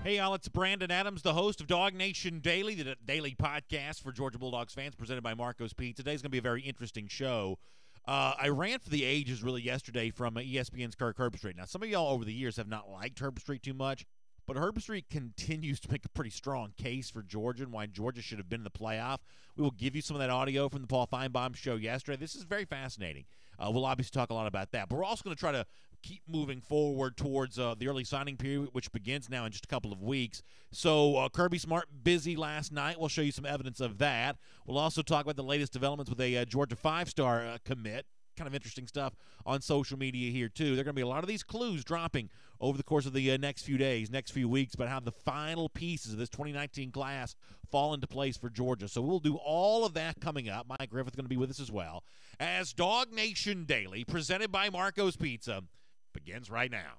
Hey, y'all, it's Brandon Adams, the host of DawgNation Daily, the daily podcast for Georgia Bulldogs fans, presented by Marco's Pizza. Today's going to be a very interesting show. I ran for the ages really yesterday from ESPN's Kirby Smart. Now, some of y'all over the years have not liked Kirby Smart too much, but Kirby Smart continues to make a pretty strong case for Georgia and why Georgia should have been in the playoff. We will give you some of that audio from the Paul Feinbaum show yesterday. This is very fascinating. We'll obviously talk a lot about that, but we're also going to try to keep moving forward towards the early signing period, which begins now in just a couple of weeks. So Kirby Smart busy last night. We'll show you some evidence of that. We'll also talk about the latest developments with a Georgia five-star commit. Kind of interesting stuff on social media here, too. There are going to be a lot of these clues dropping over the course of the next few days, next few weeks, about how the final pieces of this 2019 class fall into place for Georgia. So we'll do all of that coming up. Mike Griffith's going to be with us as well, as DawgNation Daily, presented by Marco's Pizza, begins right now.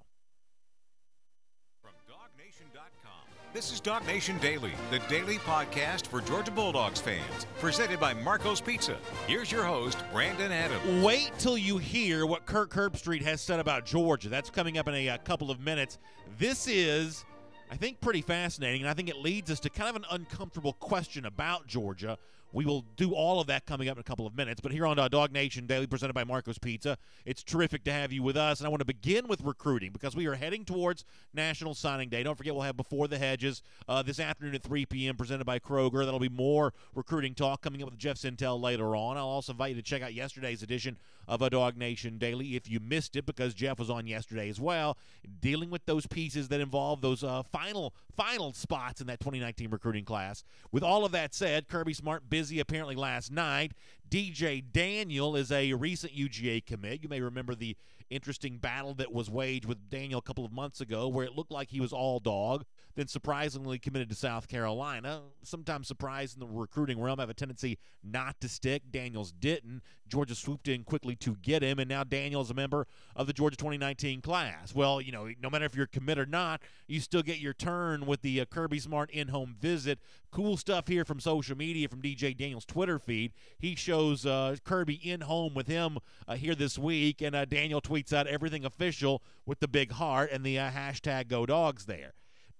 From DawgNation.com, this is DawgNation Daily, the daily podcast for Georgia Bulldogs fans, presented by Marco's Pizza. Here's your host, Brandon Adams. Wait till you hear what Kirby Smart has said about Georgia. That's coming up in a couple of minutes. This is, I think, pretty fascinating, and I think it leads us to kind of an uncomfortable question about Georgia. We will do all of that coming up in a couple of minutes. But here on DawgNation Daily, presented by Marco's Pizza, it's terrific to have you with us. And I want to begin with recruiting because we are heading towards National Signing Day. Don't forget, we'll have Before the Hedges this afternoon at 3 p.m., presented by Kroger. That'll be more recruiting talk coming up with Jeff Sintel later on. I'll also invite you to check out yesterday's edition of DawgNation Daily if you missed it, because Jeff was on yesterday as well, dealing with those pieces that involve those final spots in that 2019 recruiting class. With all of that said, Kirby Smart busy apparently last night. DJ Daniel is a recent UGA commit. You may remember the interesting battle that was waged with Daniel a couple of months ago, where it looked like he was all dog, then surprisingly committed to South Carolina. Sometimes surprise in the recruiting realm have a tendency not to stick. Daniels didn't. Georgia swooped in quickly to get him, and now Daniel's a member of the Georgia 2019 class. Well, you know, no matter if you're a commit or not, you still get your turn with the Kirby Smart in-home visit. Cool stuff here from social media, from DJ Daniel's Twitter feed. He shows Kirby in home with him here this week, and Daniel tweets out everything official with the big heart and the hashtag Go Dogs there.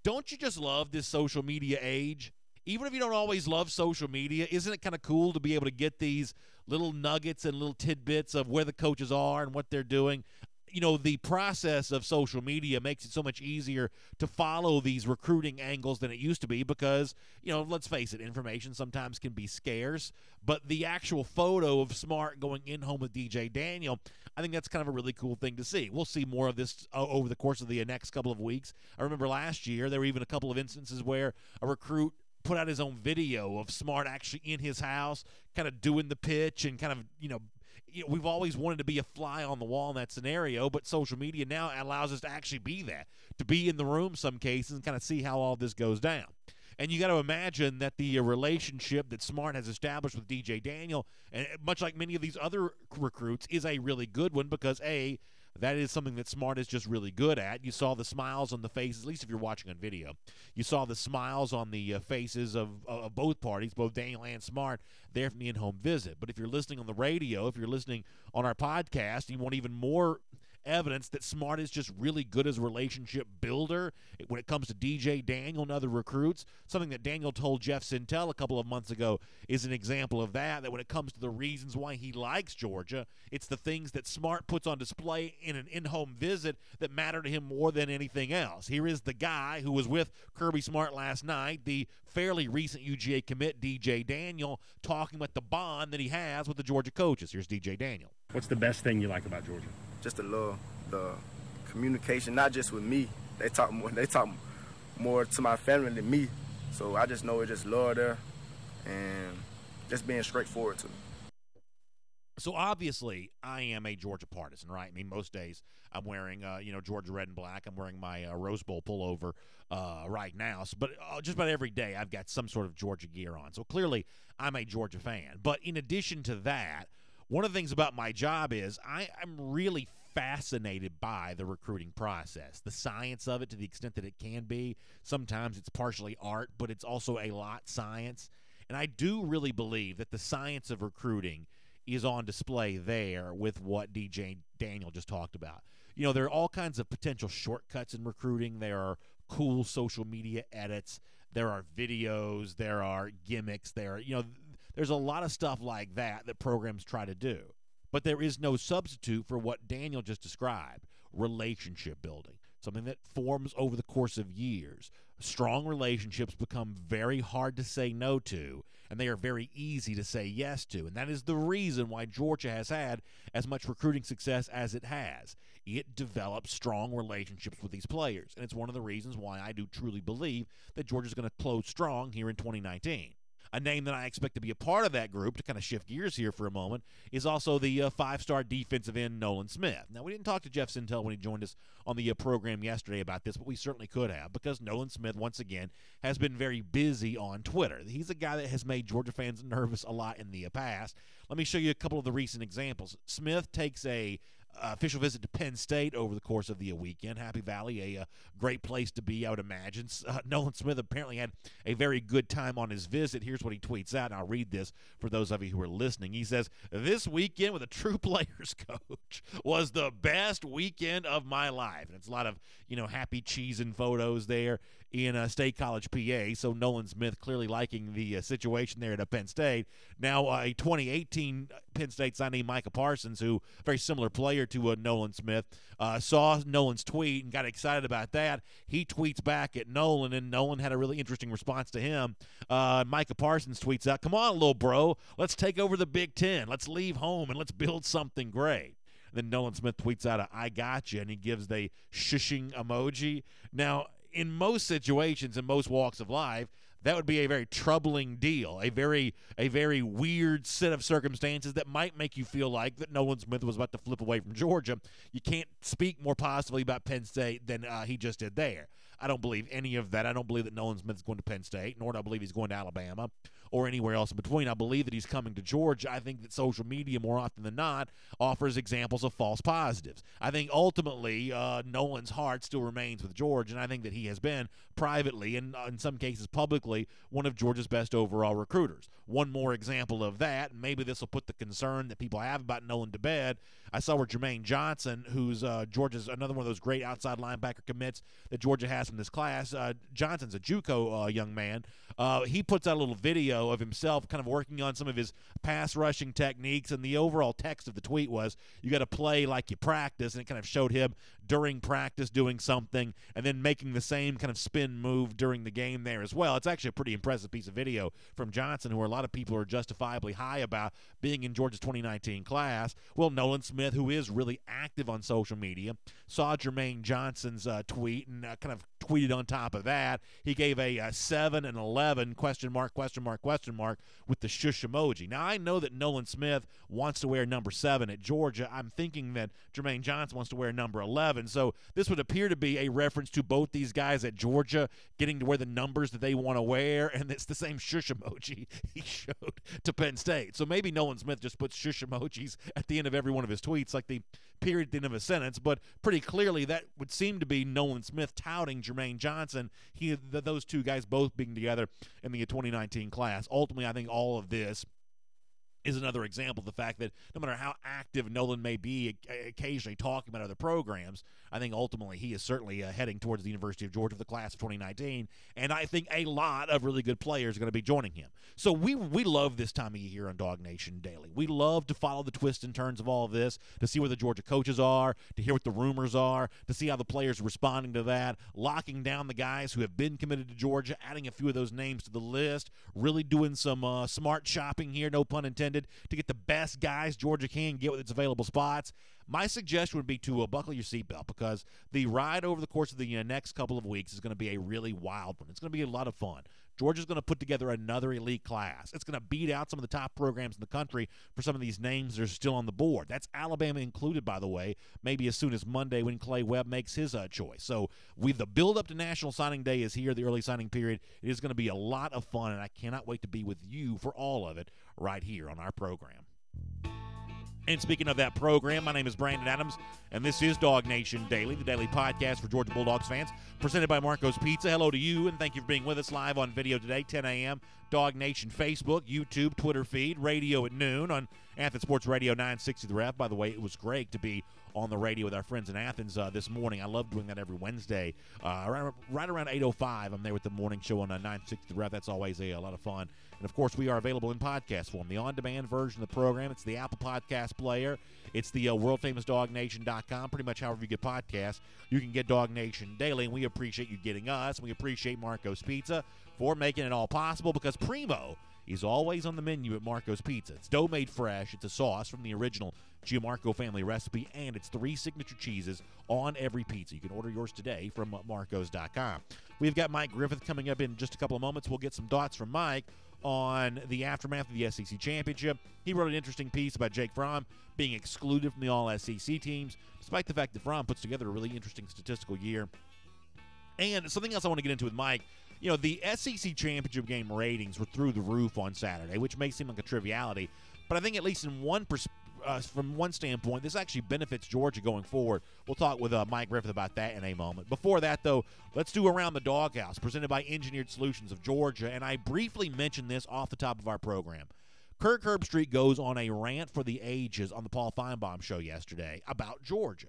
Don't you just love this social media age? Even if you don't always love social media, isn't it kind of cool to be able to get these little nuggets and little tidbits of where the coaches are and what they're doing? You know, the process of social media makes it so much easier to follow these recruiting angles than it used to be because, you know, let's face it, information sometimes can be scarce, but the actual photo of Smart going in home with DJ Daniel, I think that's kind of a really cool thing to see. We'll see more of this over the course of the next couple of weeks. I remember last year there were even a couple of instances where a recruit put out his own video of Smart actually in his house, kind of doing the pitch and kind of, we've always wanted to be a fly on the wall in that scenario, but social media now allows us to actually be that, to be in the room some cases and kind of see how all this goes down. And you got to imagine that the relationship that Smart has established with DJ Daniel, and much like many of these other recruits, is a really good one because, A, that is something that Smart is just really good at. You saw the smiles on the faces, at least if you're watching on video. You saw the smiles on the faces of both parties, both Daniel and Smart, there from the in-home visit. But if you're listening on the radio, if you're listening on our podcast, you want even more evidence that Smart is just really good as a relationship builder when it comes to DJ Daniel and other recruits. Something that Daniel told Jeff Sintel a couple of months ago is an example of that when it comes to the reasons why he likes Georgia, it's the things that Smart puts on display in an in-home visit that matter to him more than anything else. Here is the guy who was with Kirby Smart last night, the fairly recent UGA commit DJ Daniel, talking about the bond that he has with the Georgia coaches. Here's DJ Daniel. What's the best thing you like about Georgia? Just the love, the communication, not just with me. They talk more to my family than me. So I just know it's just love there and just being straightforward to me. So obviously, I am a Georgia partisan, right? I mean, most days I'm wearing, Georgia red and black. I'm wearing my Rose Bowl pullover right now. So, but just about every day, I've got some sort of Georgia gear on. So clearly, I'm a Georgia fan. But in addition to that, one of the things about my job is I'm really fascinated by the recruiting process, the science of it to the extent that it can be. Sometimes it's partially art, but it's also a lot science. And I do really believe that the science of recruiting is on display there with what DJ Daniel just talked about. You know, there are all kinds of potential shortcuts in recruiting. There are cool social media edits. There are videos. There are gimmicks. There's a lot of stuff like that programs try to do. But there is no substitute for what Daniel just described, relationship building, something that forms over the course of years. Strong relationships become very hard to say no to, and they are very easy to say yes to. And that is the reason why Georgia has had as much recruiting success as it has. It develops strong relationships with these players, and it's one of the reasons why I do truly believe that Georgia's going to close strong here in 2019. A name that I expect to be a part of that group, to kind of shift gears here for a moment, is also the five-star defensive end Nolan Smith. Now, we didn't talk to Jeff Sintel when he joined us on the program yesterday about this, but we certainly could have, because Nolan Smith, once again, has been very busy on Twitter. He's a guy that has made Georgia fans nervous a lot in the past. Let me show you a couple of the recent examples. Smith takes a official visit to Penn State over the course of the weekend. Happy Valley, a great place to be, I would imagine. Nolan Smith apparently had a very good time on his visit. Here's what he tweets out, and I'll read this for those of you who are listening. He says, "This weekend with a true players coach was the best weekend of my life." And it's a lot of, happy cheesing photos there in State College, PA. So Nolan Smith clearly liking the situation there at Penn State. Now, a 2018 Penn State signee, Micah Parsons, who very siclar player to Nolan Smith, saw Nolan's tweet and got excited about that. He tweets back at Nolan, and Nolan had a really interesting response to him. Micah Parsons tweets out, "Come on, little bro, let's take over the Big Ten. Let's leave home and let's build something great." Then Nolan Smith tweets out "I gotcha," and he gives the shushing emoji. Now, in most situations, in most walks of life, that would be a very troubling deal, a very weird set of circumstances that might make you feel like that Nolan Smith was about to flip away from Georgia. You can't speak more positively about Penn State than he just did there. I don't believe any of that. I don't believe that Nolan Smith is going to Penn State, nor do I believe he's going to Alabama or anywhere else in between. I believe that he's coming to Georgia. I think that social media, more often than not, offers examples of false positives. I think ultimately Nolan's heart still remains with Georgia, and I think that he has been privately and in some cases publicly one of Georgia's best overall recruiters. One more example of that, and maybe this will put the concern that people have about Nolan to bed. I saw where Jermaine Johnson, who's Georgia's another one of those great outside linebacker commits that Georgia has from this class. Johnson's a JUCO young man. He puts out a little video of himself kind of working on some of his pass rushing techniques, and the overall text of the tweet was, "You got to play like you practice," and it kind of showed him during practice doing something and then making the same kind of spin move during the game there as well. It's actually a pretty impressive piece of video from Johnson, who a lot of people are justifiably high about being in Georgia's 2019 class. Well, Nolan Smith, who is really active on social media, saw Jermaine Johnson's tweet and kind of tweeted on top of that. He gave a 7 and 11 question mark with the shush emoji. Now, I know that Nolan Smith wants to wear number 7 at Georgia. I'm thinking that Jermaine Johnson wants to wear number 11. So this would appear to be a reference to both these guys at Georgia getting to wear the numbers that they want to wear, and it's the same shush emoji he showed to Penn State. So maybe Nolan Smith just puts shush emojis at the end of every one of his tweets, like the period at the end of a sentence, but pretty clearly that would seem to be Nolan Smith touting Jermaine Johnson, those two guys both being together in the 2019 class. Ultimately, I think all of this is another example of the fact that no matter how active Nolan may be occasionally talking about other programs, I think ultimately he is certainly heading towards the University of Georgia for the class of 2019, and I think a lot of really good players are going to be joining him. So we love this time of year here on DawgNation Daily. We love to follow the twists and turns of all of this, to see where the Georgia coaches are, to hear what the rumors are, to see how the players are responding to that, locking down the guys who have been committed to Georgia, adding a few of those names to the list, really doing some smart shopping here, no pun intended, to get the best guys Georgia can get with its available spots. My suggestion would be to buckle your seatbelt, because the ride over the course of the next couple of weeks is going to be a really wild one. It's going to be a lot of fun. Georgia's going to put together another elite class. It's going to beat out some of the top programs in the country for some of these names that are still on the board. That's Alabama included, by the way, maybe as soon as Monday when Clay Webb makes his choice. So the build-up to National Signing Day is here, the early signing period. It is going to be a lot of fun, and I cannot wait to be with you for all of it right here on our program. And speaking of that program, my name is Brandon Adams, and this is DawgNation Daily, the daily podcast for Georgia Bulldogs fans, presented by Marco's Pizza. Hello to you, and thank you for being with us live on video today, 10 a.m., DawgNation Facebook, YouTube, Twitter feed, radio at noon, Athens Sports Radio 960 The Ref. By the way, it was great to be on the radio with our friends in Athens this morning. I love doing that every Wednesday. Right around 8:05, I'm there with the morning show on 960 The Ref. That's always a lot of fun. And, of course, we are available in podcast form. The on-demand version of the program, it's the Apple Podcast Player. It's the world-famous DawgNation.com. Pretty much however you get podcasts, you can get DawgNation Daily, and we appreciate you getting us. We appreciate Marco's Pizza for making it all possible, because Primo is always on the menu at Marco's Pizza. It's dough made fresh. It's a sauce from the original Gianmarco family recipe, and it's 3 signature cheeses on every pizza. You can order yours today from marcos.com. We've got Mike Griffith coming up in just a couple of moments. We'll get some thoughts from Mike on the aftermath of the SEC Championship. He wrote an interesting piece about Jake Fromm being excluded from the All-SEC teams, despite the fact that Fromm puts together a really interesting statistical year. And something else I want to get into with Mike, you know, the SEC Championship game ratings were through the roof on Saturday, which may seem like a triviality, but I think at least in from one standpoint, this actually benefits Georgia going forward. We'll talk with Mike Griffith about that in a moment. Before that, though, let's do Around the Doghouse, presented by Engineered Solutions of Georgia, and I briefly mentioned this off the top of our program. Kirk Herbstreit goes on a rant for the ages on the Paul Feinbaum show yesterday about Georgia.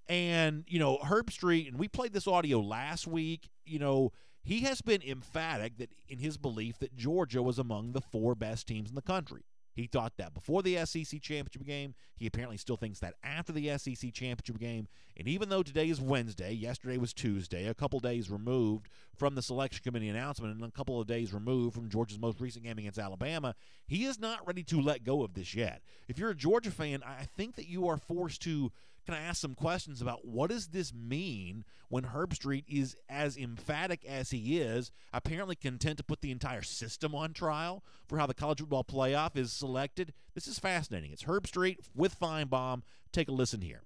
And, you know, Herbstreit, and we played this audio last week, you know, he has been emphatic that in his belief that Georgia was among the 4 best teams in the country. He thought that before the SEC Championship game. He apparently still thinks that after the SEC Championship game. And even though today is Wednesday, yesterday was Tuesday, a couple days removed from the Selection Committee announcement and a couple of days removed from Georgia's most recent game against Alabama, he is not ready to let go of this yet. If you're a Georgia fan, I think that you are forced to kind of ask some questions about what does this mean when Herbstreit is as emphatic as he is, apparently content to put the entire system on trial for how the college football playoff is selected. This is fascinating. It's Herbstreit with Feinbaum. Take a listen here.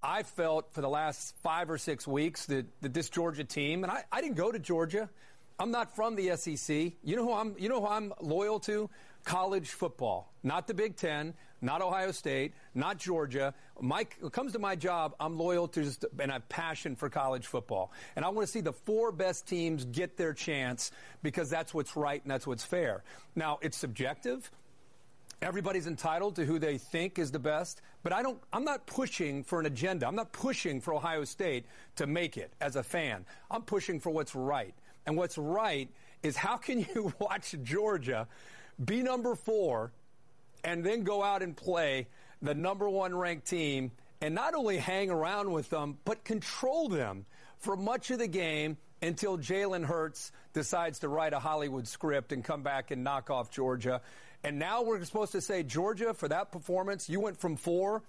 I felt for the last 5 or 6 weeks that this Georgia team, and I didn't go to Georgia. I'm not from the SEC. You know who I'm loyal to? College football, not the Big Ten, not Ohio State, not Georgia. When it comes to my job, I'm loyal to and I have passion for college football. And I want to see the 4 best teams get their chance because that's what's right and that's what's fair. Now, it's subjective. Everybody's entitled to who they think is the best, but I'm not pushing for an agenda. I'm not pushing for Ohio State to make it as a fan. I'm pushing for what's right. And what's right is how can you watch Georgia be number 4 and then go out and play the number 1 ranked team and not only hang around with them, but control them for much of the game until Jalen Hurts decides to write a Hollywood script and come back and knock off Georgia. And now we're supposed to say, Georgia, for that performance, you went from 4,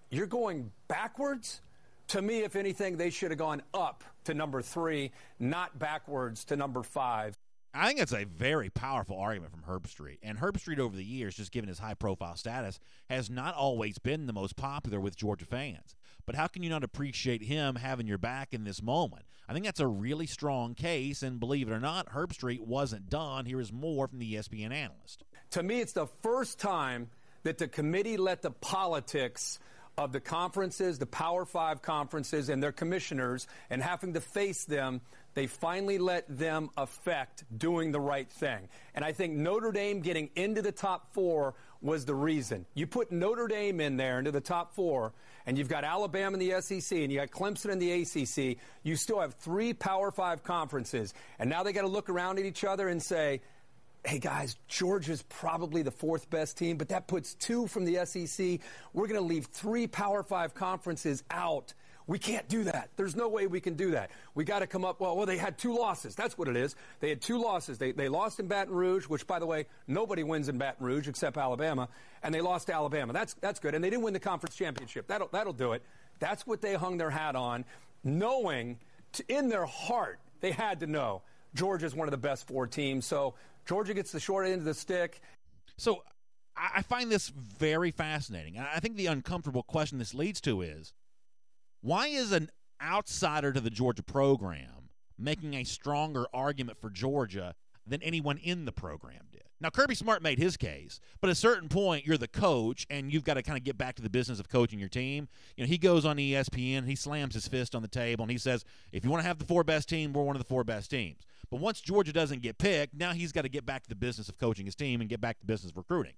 you're going backwards? To me, if anything, they should have gone up to number 3, not backwards to number 5. I think that's a very powerful argument from Herbstreit. And Herbstreit over the years, just given his high-profile status, has not always been the most popular with Georgia fans. But how can you not appreciate him having your back in this moment? I think that's a really strong case, and believe it or not, Herbstreit wasn't done. Here is more from the ESPN analyst. To me, it's the first time that the committee let the politics of the conferences, the Power 5 conferences, and their commissioners, and having to face them, they finally let them affect doing the right thing. And I think Notre Dame getting into the top 4 was the reason. You put Notre Dame in there into the top 4, and you've got Alabama in the SEC, and you got Clemson in the ACC, you still have 3 Power 5 conferences. And now they got to look around at each other and say, hey, guys, Georgia's probably the 4th best team, but that puts 2 from the SEC. We're going to leave 3 Power 5 conferences out. We can't do that. There's no way we can do that. We got to come up, well, they had 2 losses. That's what it is. They had 2 losses. They lost in Baton Rouge, which, by the way, nobody wins in Baton Rouge except Alabama, and they lost to Alabama. That's good. And they didn't win the conference championship. That'll do it. That's what they hung their hat on, knowing in their heart they had to know Georgia's one of the best 4 teams. So Georgia gets the short end of the stick. So I find this very fascinating. I think the uncomfortable question this leads to is, why is an outsider to the Georgia program making a stronger argument for Georgia than anyone in the program did? Now, Kirby Smart made his case, but at a certain point, you're the coach, and you've got to kind of get back to the business of coaching your team. You know, he goes on ESPN, he slams his fist on the table, and he says, if you want to have the 4 best team, we're one of the 4 best teams. But once Georgia doesn't get picked, now he's got to get back to the business of coaching his team and get back to the business of recruiting.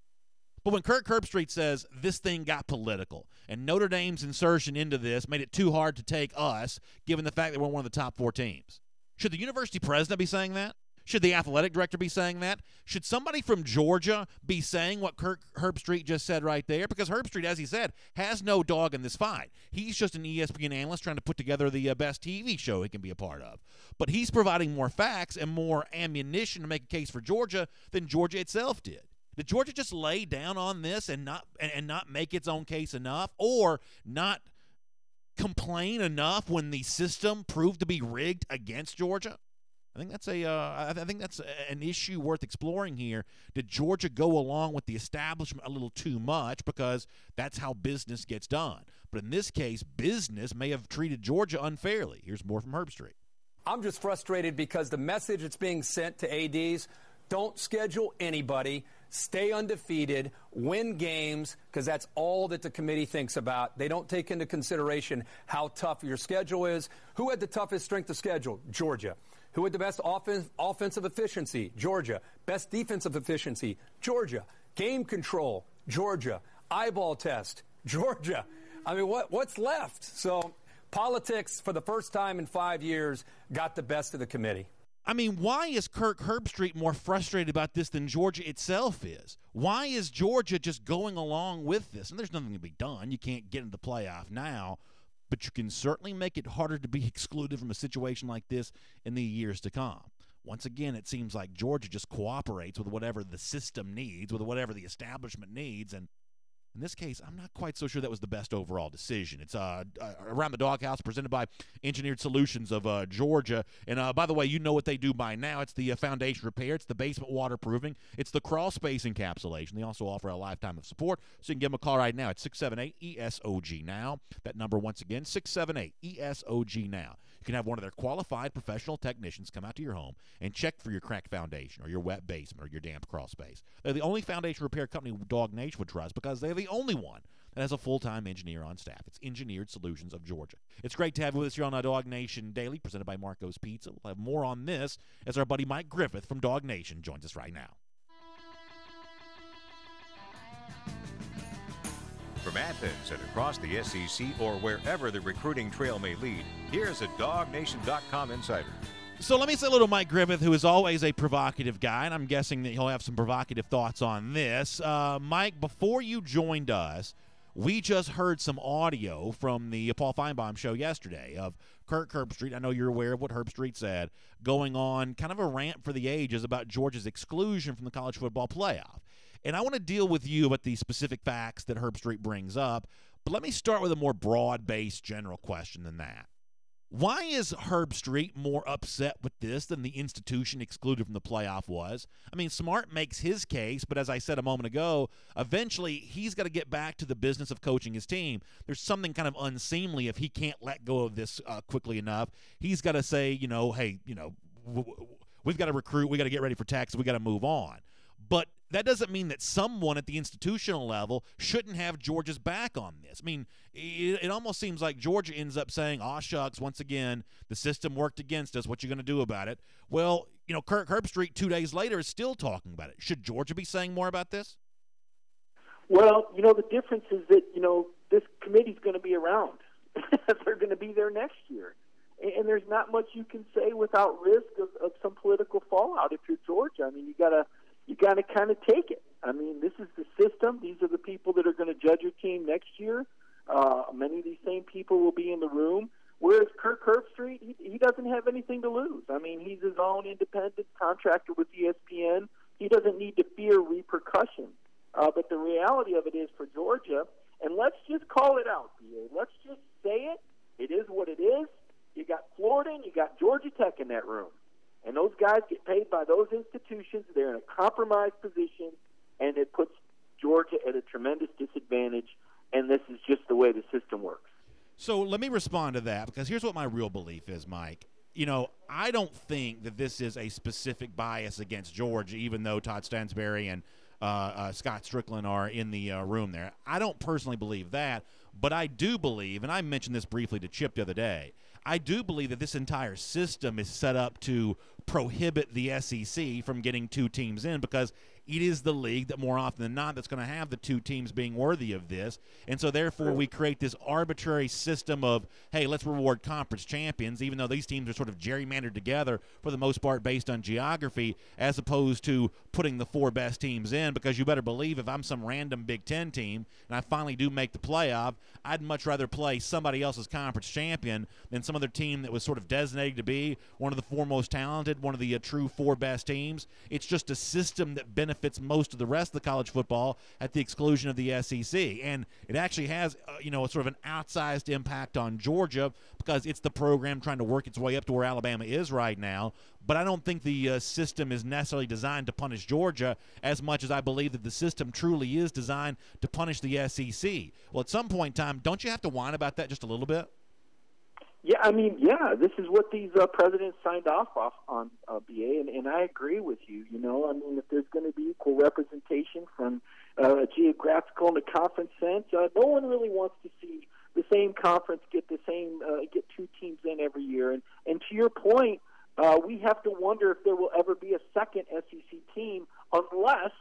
But when Kirk Herbstreit says this thing got political and Notre Dame's insertion into this made it too hard to take us, given the fact that we're one of the top 4 teams, should the university president be saying that? Should the athletic director be saying that? Should somebody from Georgia be saying what Kirk Herbstreit just said right there? Because Herbstreit, as he said, has no dog in this fight. He's just an ESPN analyst trying to put together the best TV show he can be a part of. But he's providing more facts and more ammunition to make a case for Georgia than Georgia itself did. Did Georgia just lay down on this and not make its own case enough, or not complain enough when the system proved to be rigged against Georgia? I think that's an issue worth exploring here. Did Georgia go along with the establishment a little too much because that's how business gets done? But in this case, business may have treated Georgia unfairly. Here's more from Herbstreit. I'm just frustrated because the message that's being sent to ADs, don't schedule anybody, stay undefeated, win games, because that's all that the committee thinks about. They don't take into consideration how tough your schedule is. Who had the toughest strength of schedule? Georgia. Who had the best offensive efficiency? Georgia. Best defensive efficiency? Georgia. Game control? Georgia. Eyeball test? Georgia. I mean, what's left? So politics, for the first time in 5 years, got the best of the committee. I mean, why is Kirk Herbstreit more frustrated about this than Georgia itself is? Why is Georgia just going along with this? And there's nothing to be done. You can't get into the playoff now. But you can certainly make it harder to be excluded from a situation like this in the years to come. Once again, it seems like Georgia just cooperates with whatever the system needs, with whatever the establishment needs, and in this case, I'm not quite so sure that was the best overall decision. It's Around the Doghouse, presented by Engineered Solutions of Georgia. And by the way, you know what they do by now. It's the foundation repair. It's the basement waterproofing. It's the crawl space encapsulation. They also offer a lifetime of support, so you can give them a call right now at 678-ESOG-NOW. That number, once again, 678-ESOG-NOW. You can have one of their qualified professional technicians come out to your home and check for your cracked foundation or your wet basement or your damp crawl space. They're the only foundation repair company DawgNation would trust because they're the only one that has a full-time engineer on staff. It's Engineered Solutions of Georgia. It's great to have you with us here on DawgNation Daily, presented by Marco's Pizza. We'll have more on this as our buddy Mike Griffith from DawgNation joins us right now. From Athens and across the SEC or wherever the recruiting trail may lead, here's a DawgNation.com insider. So let me say hello to Mike Griffith, who is always a provocative guy, and I'm guessing that he'll have some provocative thoughts on this. Mike, before you joined us, we just heard some audio from the Paul Feinbaum show yesterday of Kirk Herbstreit. I know you're aware of what Herbstreit said, going on kind of a rant for the ages about Georgia's exclusion from the college football playoff. And I want to deal with you about the specific facts that Herbstreit brings up, but let me start with a more broad-based general question than that. Why is Herbstreit more upset with this than the institution excluded from the playoff was? I mean, Smart makes his case, but as I said a moment ago, eventually he's got to get back to the business of coaching his team. There's something kind of unseemly if he can't let go of this quickly enough. He's got to say, hey, we've got to recruit, we got to get ready for Texas, we got to move on. But that doesn't mean that someone at the institutional level shouldn't have Georgia's back on this. I mean, it almost seems like Georgia ends up saying, aw, shucks, once again, the system worked against us. What you going to do about it? Well, Kirk Herbstreit 2 days later is still talking about it. Should Georgia be saying more about this? Well, the difference is that, this committee's going to be around. They're going to be there next year. And there's not much you can say without risk of some political fallout if you're Georgia. I mean, you got to kind of take it. I mean, this is the system. These are the people that are going to judge your team next year. Many of these same people will be in the room. Whereas Kirk Herbstreit, he doesn't have anything to lose. I mean, he's his own independent contractor with ESPN. He doesn't need to fear repercussions. But the reality of it is for Georgia, and let's just call it out, BA. Let's just say it. It is what it is. You got Florida and you got Georgia Tech in that room. And those guys get paid by those institutions. They're in a compromised position, and it puts Georgia at a tremendous disadvantage, and this is just the way the system works. So let me respond to that, because here's what my real belief is, Mike. I don't think that this is a specific bias against Georgia, even though Todd Stansberry and Scott Strickland are in the room there. I don't personally believe that, but I do believe, and I mentioned this briefly to Chip the other day, I do believe that this entire system is set up to prohibit the SEC from getting two teams in, because it is the league that more often than not that's going to have the two teams being worthy of this. And so therefore we create this arbitrary system of, hey, let's reward conference champions, even though these teams are sort of gerrymandered together for the most part based on geography, as opposed to putting the 4 best teams in, because you better believe if I'm some random Big Ten team and I finally do make the playoff, I'd much rather play somebody else's conference champion than some other team that was sort of designated to be one of the 4 most talented, one of the true 4 best teams. It's just a system that benefits most of the rest of the college football at the exclusion of the SEC. And it actually has, sort of an outsized impact on Georgia because it's the program trying to work its way up to where Alabama is right now. But I don't think the system is necessarily designed to punish Georgia as much as I believe that the system truly is designed to punish the SEC. Well, at some point in time, don't you have to whine about that just a little bit? Yeah, this is what these presidents signed off on, BA, and I agree with you. If there's going to be equal representation from a geographical and a conference sense, no one really wants to see the same conference get 2 teams in every year. And to your point, we have to wonder if there will ever be a second SEC team unless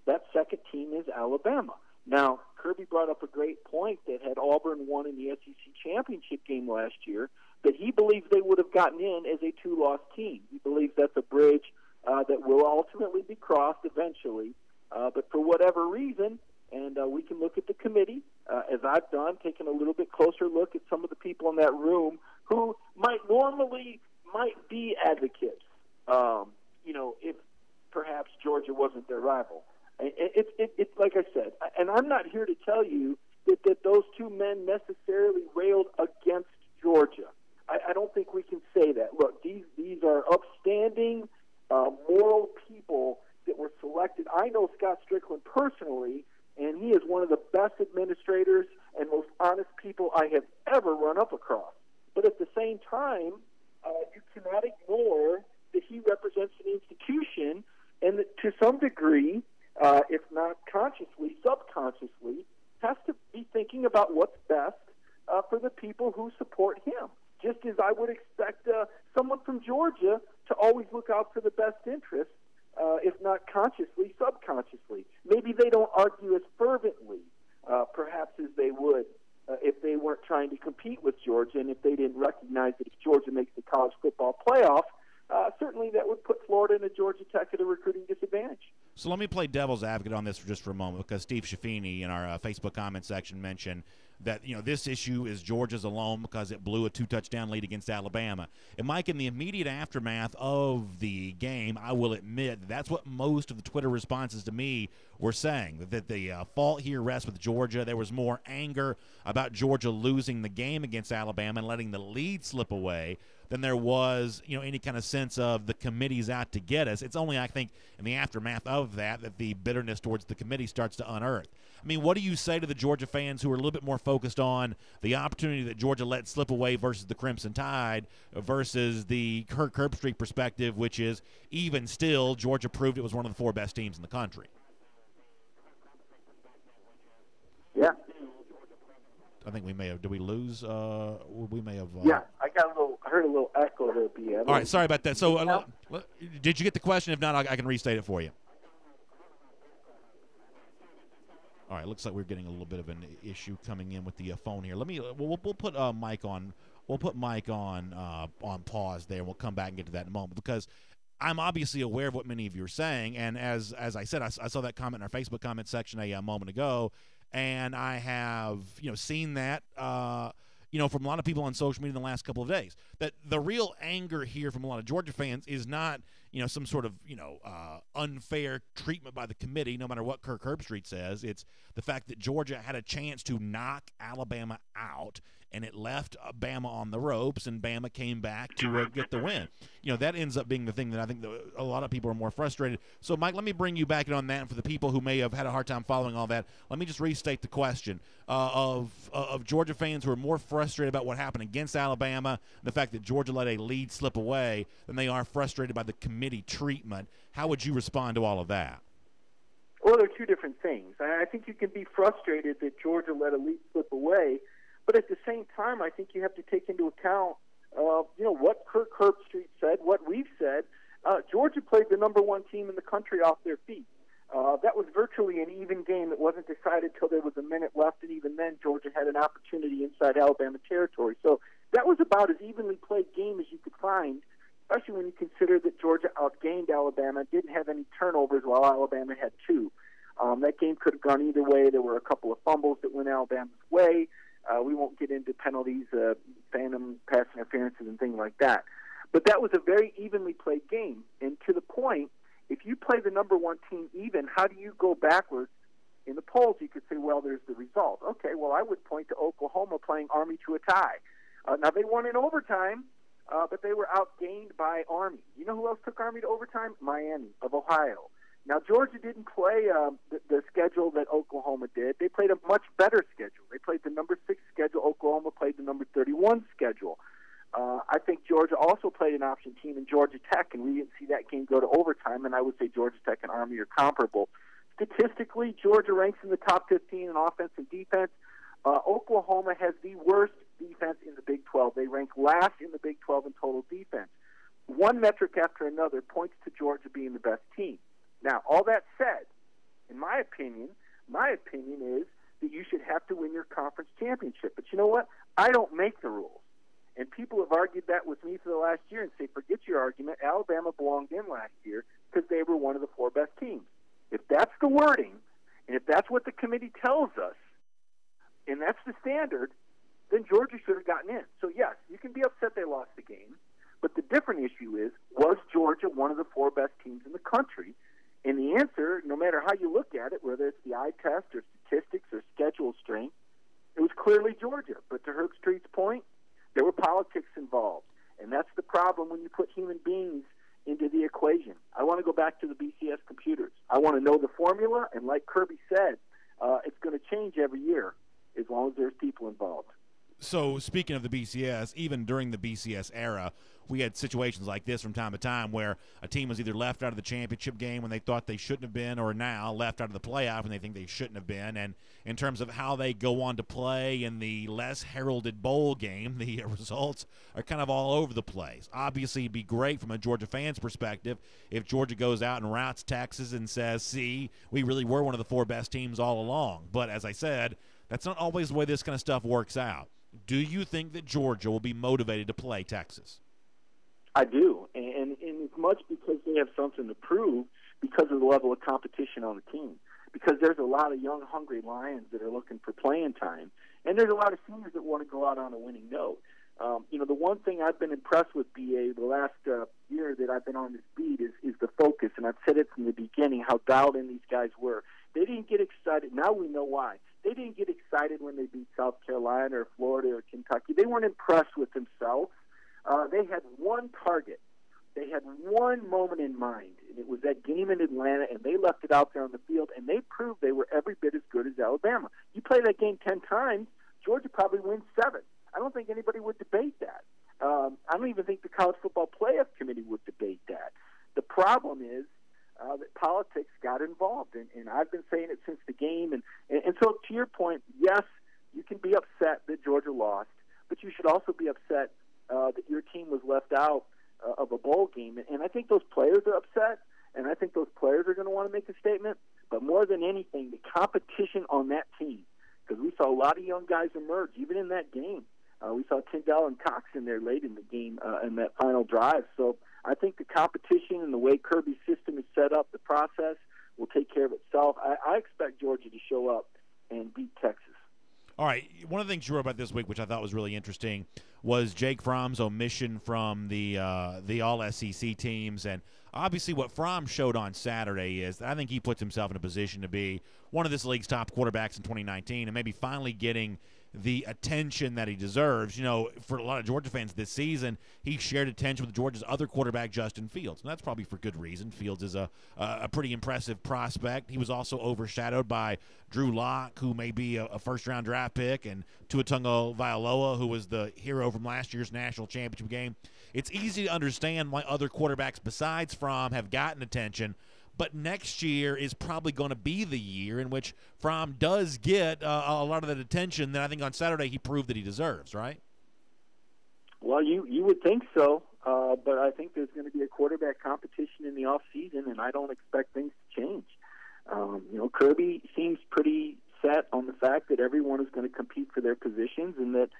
that second team is Alabama. Now, Kirby brought up a great point that had Auburn won in the SEC championship game last year, that he believes they would have gotten in as a 2-loss team. He believes that's a bridge that will ultimately be crossed eventually. But for whatever reason, and we can look at the committee, as I've done, taking a little bit closer look at some of the people in that room who might be advocates, if perhaps Georgia wasn't their rival. It's like I said, and I'm not here to tell you that those 2 men necessarily railed against Georgia. I don't think we can say that. Look, these are upstanding, moral people that were selected. I know Scott Strickland personally, and he is one of the best administrators and most honest people I have ever run up across. But at the same time, you cannot ignore that he represents an institution, and that to some degree, if not consciously, subconsciously, has to be thinking about what's best for the people who support him. Just as I would expect someone from Georgia to always look out for the best interest, if not consciously, subconsciously. Maybe they don't argue as fervently, perhaps as they would if they weren't trying to compete with Georgia, and if they didn't recognize that if Georgia makes the college football playoff, certainly that would put Florida and Georgia Tech at a recruiting disadvantage. So let me play devil's advocate on this for just for a moment, because Steve Schaffini in our Facebook comment section mentioned that this issue is Georgia's alone because it blew a 2-touchdown lead against Alabama. And Mike, in the immediate aftermath of the game, I will admit that's what most of the Twitter responses to me were saying, that the fault here rests with Georgia. There was more anger about Georgia losing the game against Alabama and letting the lead slip away than there was, any kind of sense of the committee's out to get us. It's only, I think, in the aftermath of that the bitterness towards the committee starts to unearth. I mean, what do you say to the Georgia fans who are a little bit more focused on the opportunity that Georgia let slip away versus the Crimson Tide versus the Kirk Herbstreit perspective, which is even still Georgia proved it was one of the 4 best teams in the country? Yeah. I think we may have. Did we lose? We may have. Yeah, I heard a little echo there, BM. All right, sorry about that. So, did you get the question? If not, I can restate it for you. All right, looks like we're getting a little bit of an issue coming in with the phone here. We'll put Mike on. We'll put Mike on pause there, and we'll come back and get to that in a moment, because I'm obviously aware of what many of you are saying, and as I said, I saw that comment in our Facebook comment section a moment ago, and I have seen that from a lot of people on social media in the last couple of days, that the real anger here from a lot of Georgia fans is not some sort of unfair treatment by the committee, no matter what Kirk Herbstreit says. It's the fact that Georgia had a chance to knock Alabama out, and it left Bama on the ropes, and Bama came back to get the win. That ends up being the thing that I think a lot of people are more frustrated. So, Mike, let me bring you back in on that. And for the people who may have had a hard time following all that, let me just restate the question of Georgia fans who are more frustrated about what happened against Alabama, the fact that Georgia let a lead slip away, than they are frustrated by the committee treatment. How would you respond to all of that? Well, they're 2 different things. I think you can be frustrated that Georgia let a lead slip away, but at the same time, I think you have to take into account, what Kirk Herbstreit said, what we've said. Georgia played the number 1 team in the country off their feet. That was virtually an even game. It wasn't decided till there was a minute left, and even then Georgia had an opportunity inside Alabama territory. So that was about as evenly played game as you could find, especially when you consider that Georgia outgained Alabama, didn't have any turnovers while Alabama had two. That game could have gone either way. There were a couple of fumbles that went Alabama's way. We won't get into penalties, phantom pass interferences, and things like that. But that was a very evenly played game. And to the point, if you play the number one team even, how do you go backwards in the polls? You could say, well, there's the result. Okay, well, I would point to Oklahoma playing Army to a tie. Now, they won in overtime, but they were outgained by Army. You know who else took Army to overtime? Miami of Ohio. Now, Georgia didn't play the schedule that Oklahoma did. They played a much better schedule. They played the number 6 schedule. Oklahoma played the number 31 schedule. I think Georgia also played an option team in Georgia Tech, and we didn't see that game go to overtime, and I would say Georgia Tech and Army are comparable. Statistically, Georgia ranks in the top 15 in offense and defense. Oklahoma has the worst defense in the Big 12. They rank last in the Big 12 in total defense. One metric after another points to Georgia being the best team. Now, all that said, in my opinion is that you should have to win your conference championship. But you know what? I don't make the rules. And people have argued that with me for the last year and say, forget your argument. Alabama belonged in last year because they were one of the 4 best teams. If that's the wording, and if that's what the committee tells us, and that's the standard, then Georgia should have gotten in. So, yes, you can be upset they lost the game, but the different issue is, was Georgia one of the 4 best teams in the country? And the answer, no matter how you look at it, whether it's the eye test or statistics or schedule strength, it was clearly Georgia. But to Herb Street's point, there were politics involved, and that's the problem when you put human beings into the equation. I want to go back to the BCS computers. I want to know the formula, and like Kirby said, it's going to change every year as long as there's people involved. So speaking of the BCS, even during the BCS era, we had situations like this from time to time where a team was either left out of the championship game when they thought they shouldn't have been, or now left out of the playoff when they think they shouldn't have been. And in terms of how they go on to play in the less heralded bowl game, the results are kind of all over the place. Obviously, it'd be great from a Georgia fan's perspective if Georgia goes out and routs Texas and says, see, we really were one of the 4 best teams all along. But as I said, that's not always the way this kind of stuff works out. Do you think that Georgia will be motivated to play Texas? I do, and as much because they have something to prove because of the level of competition on the team. Because there's a lot of young, hungry Lions that are looking for playing time, and there's a lot of seniors that want to go out on a winning note. The one thing I've been impressed with, BA, the last year that I've been on this beat is the focus, and I've said it from the beginning, how dialed in these guys were. They didn't get excited. Now we know why. They didn't get excited when they beat South Carolina or Florida or Kentucky. They weren't impressed with themselves. They had one target. They had one moment in mind, and it was that game in Atlanta, and they left it out there on the field, and they proved they were every bit as good as Alabama. You play that game 10 times, Georgia probably wins 7. I don't think anybody would debate that. I don't even think the College Football Playoff Committee would debate that. The problem is that politics got involved, and I've been saying it since the game. And so to your point, yes, you can be upset that Georgia lost, but you should also be upset that your team was left out of a bowl game. And I think those players are upset, and I think those players are going to want to make a statement. But more than anything, the competition on that team, because we saw a lot of young guys emerge, even in that game. We saw Tyndall and Cox in there late in the game in that final drive. So I think the competition and the way Kirby's system is set up, the process, will take care of itself. I expect Georgia to show up and beat Texas. All right, one of the things you wrote about this week, which I thought was really interesting, was Jake Fromm's omission from the All-SEC teams. And obviously what Fromm showed on Saturday is I think he puts himself in a position to be one of this league's top quarterbacks in 2019 and maybe finally getting the attention that he deserves. You know, for a lot of Georgia fans this season, he shared attention with Georgia's other quarterback, Justin Fields. And that's probably for good reason. Fields is a pretty impressive prospect. He was also overshadowed by Drew Lock, who may be a first-round draft pick, and Tua Tagovailoa, who was the hero from last year's national championship game. It's easy to understand why other quarterbacks besides Fromm have gotten attention, but next year is probably going to be the year in which Fromm does get a lot of that attention that I think on Saturday he proved that he deserves, right? Well, you would think so, but I think there's going to be a quarterback competition in the offseason, and I don't expect things to change. Kirby seems pretty set on the fact that everyone is going to compete for their positions, and that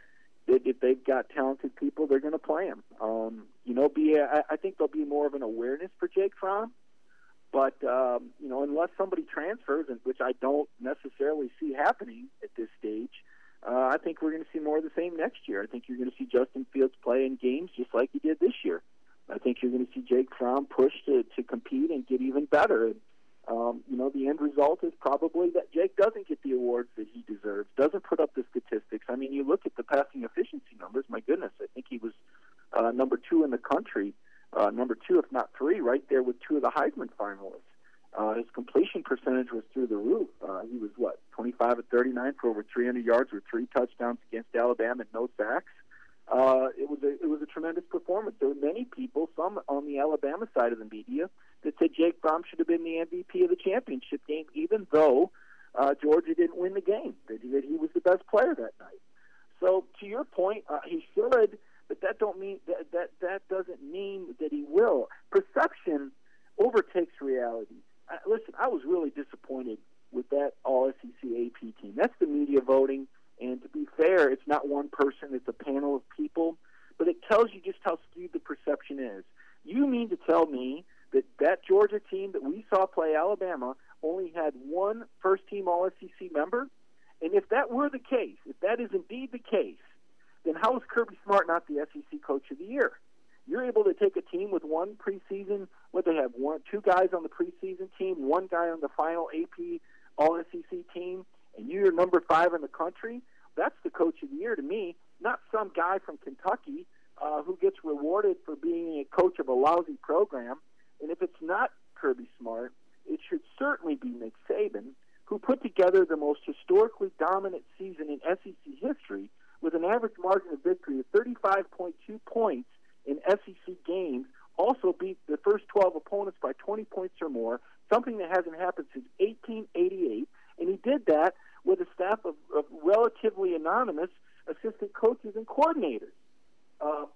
if they've got talented people, they're going to play them. I think there'll be more of an awareness for Jake Fromm, but unless somebody transfers, and which I don't necessarily see happening at this stage, I think we're going to see more of the same next year. I think you're going to see Justin Fields play in games just like he did this year. I think you're going to see Jake Fromm push to compete and get even better. The end result is probably that Jake doesn't get the awards that he deserves, doesn't put up the statistics. I mean, you look at the passing efficiency numbers, my goodness, I think he was number 2 in the country, number 2, if not 3, right there with 2 of the Heisman finalists. His completion percentage was through the roof. He was, 25 of 39 for over 300 yards with 3 touchdowns against Alabama and no sacks. It was a tremendous performance. There were many people, some on the Alabama side of the media, that said Jake Fromm should have been the MVP of the championship game, even though Georgia didn't win the game, that he was the best player that night. So to your point, he should, but that doesn't mean that he will. Perception overtakes reality. Listen, I was really disappointed with that All-SEC AP team. That's the media voting. And to be fair, it's not one person, it's a panel of people. But it tells you just how skewed the perception is. You mean to tell me that Georgia team that we saw play Alabama only had one first-team All-SEC member? And if that were the case, if that is indeed the case, then how is Kirby Smart not the SEC Coach of the Year? You're able to take a team with one preseason, where they have 2 guys on the preseason team, 1 guy on the final AP All-SEC team, and you're number 5 in the country. That's the Coach of the Year to me, not some guy from Kentucky who gets rewarded for being a coach of a lousy program. And if it's not Kirby Smart, it should certainly be Nick Saban, who put together the most historically dominant season in SEC history with an average margin of victory of 35.2 points in SEC games, also beat the first 12 opponents by 20 points or more, something that hasn't happened since 1888, and he did that with a staff of relatively anonymous assistant coaches and coordinators.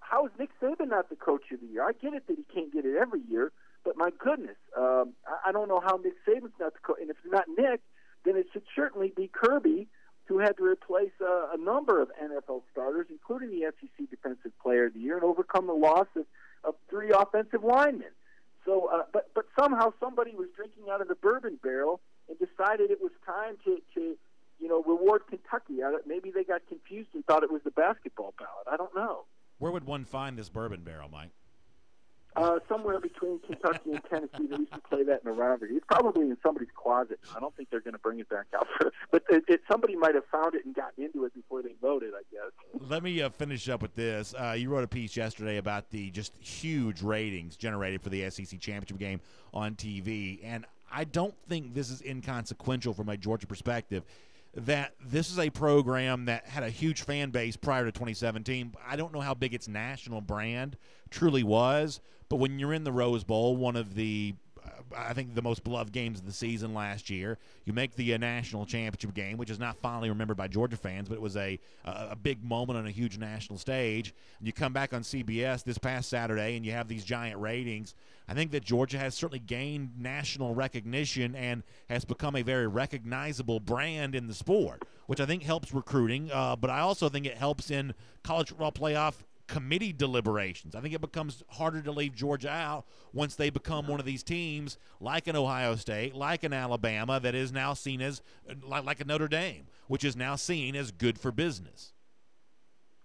How is Nick Saban not the Coach of the Year? I get it that he can't get it every year, but my goodness, I don't know how Nick Saban's not the coach. And if it's not Nick, then it should certainly be Kirby, who had to replace a number of NFL starters, including the SEC Defensive Player of the Year, and overcome the loss of 3 offensive linemen. So, but somehow somebody was drinking out of the bourbon barrel and decided it was time to reward Kentucky. Maybe they got confused and thought it was the basketball ballot. I don't know. Where would one find this bourbon barrel, Mike? Somewhere between Kentucky and Tennessee. They used to play that in a rivalry. It's probably in somebody's closet. I don't think they're going to bring it back out. But somebody might have found it and gotten into it before they voted, I guess. Let me finish up with this. You wrote a piece yesterday about the just huge ratings generated for the SEC championship game on TV. And I don't think this is inconsequential from a Georgia perspective, that this is a program that had a huge fan base prior to 2017. I don't know how big its national brand truly was, but when you're in the Rose Bowl, one of the I think the most beloved games of the season last year, you make the national championship game, which is not fondly remembered by Georgia fans, but it was a big moment on a huge national stage. And you come back on CBS this past Saturday and you have these giant ratings. I think that Georgia has certainly gained national recognition and has become a very recognizable brand in the sport, which I think helps recruiting, but I also think it helps in college football playoff committee deliberations. I think it becomes harder to leave Georgia out once they become one of these teams like an Ohio State, like an Alabama, that is now seen as, like a Notre Dame, which is now seen as good for business.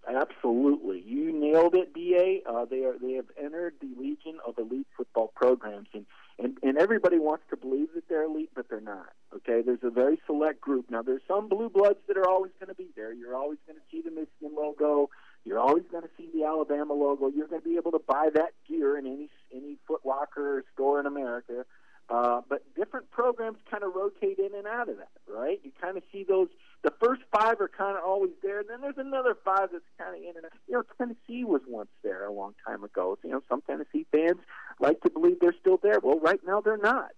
Absolutely. You nailed it, B.A. They have entered the legion of elite football programs, and everybody wants to believe that they're elite, but they're not. Okay, there's a very select group. Now, there's some blue bloods that are always going to be there. You're always going to see the Michigan logo. You're always going to see the Alabama logo. You're going to be able to buy that gear in any Foot Locker store in America. But different programs kind of rotate in and out of that, right? You kind of see those. The first 5 are kind of always there, and then there's another 5 that's kind of in and out. Tennessee was once there a long time ago. Some Tennessee fans like to believe they're still there. Well, right now they're not.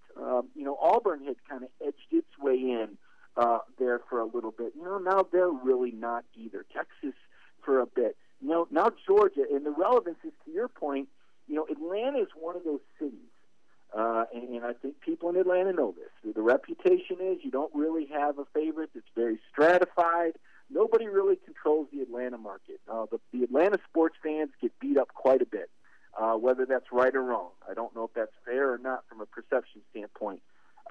Auburn had kind of edged its way in there for a little bit. Now they're really not either. Texas for a bit. Now Georgia, and the relevance is to your point, Atlanta is one of those cities And I think people in Atlanta know this. The reputation is you don't really have a favorite. It's very stratified. Nobody really controls the Atlanta market. The Atlanta sports fans get beat up quite a bit, whether that's right or wrong. I don't know if that's fair or not from a perception standpoint.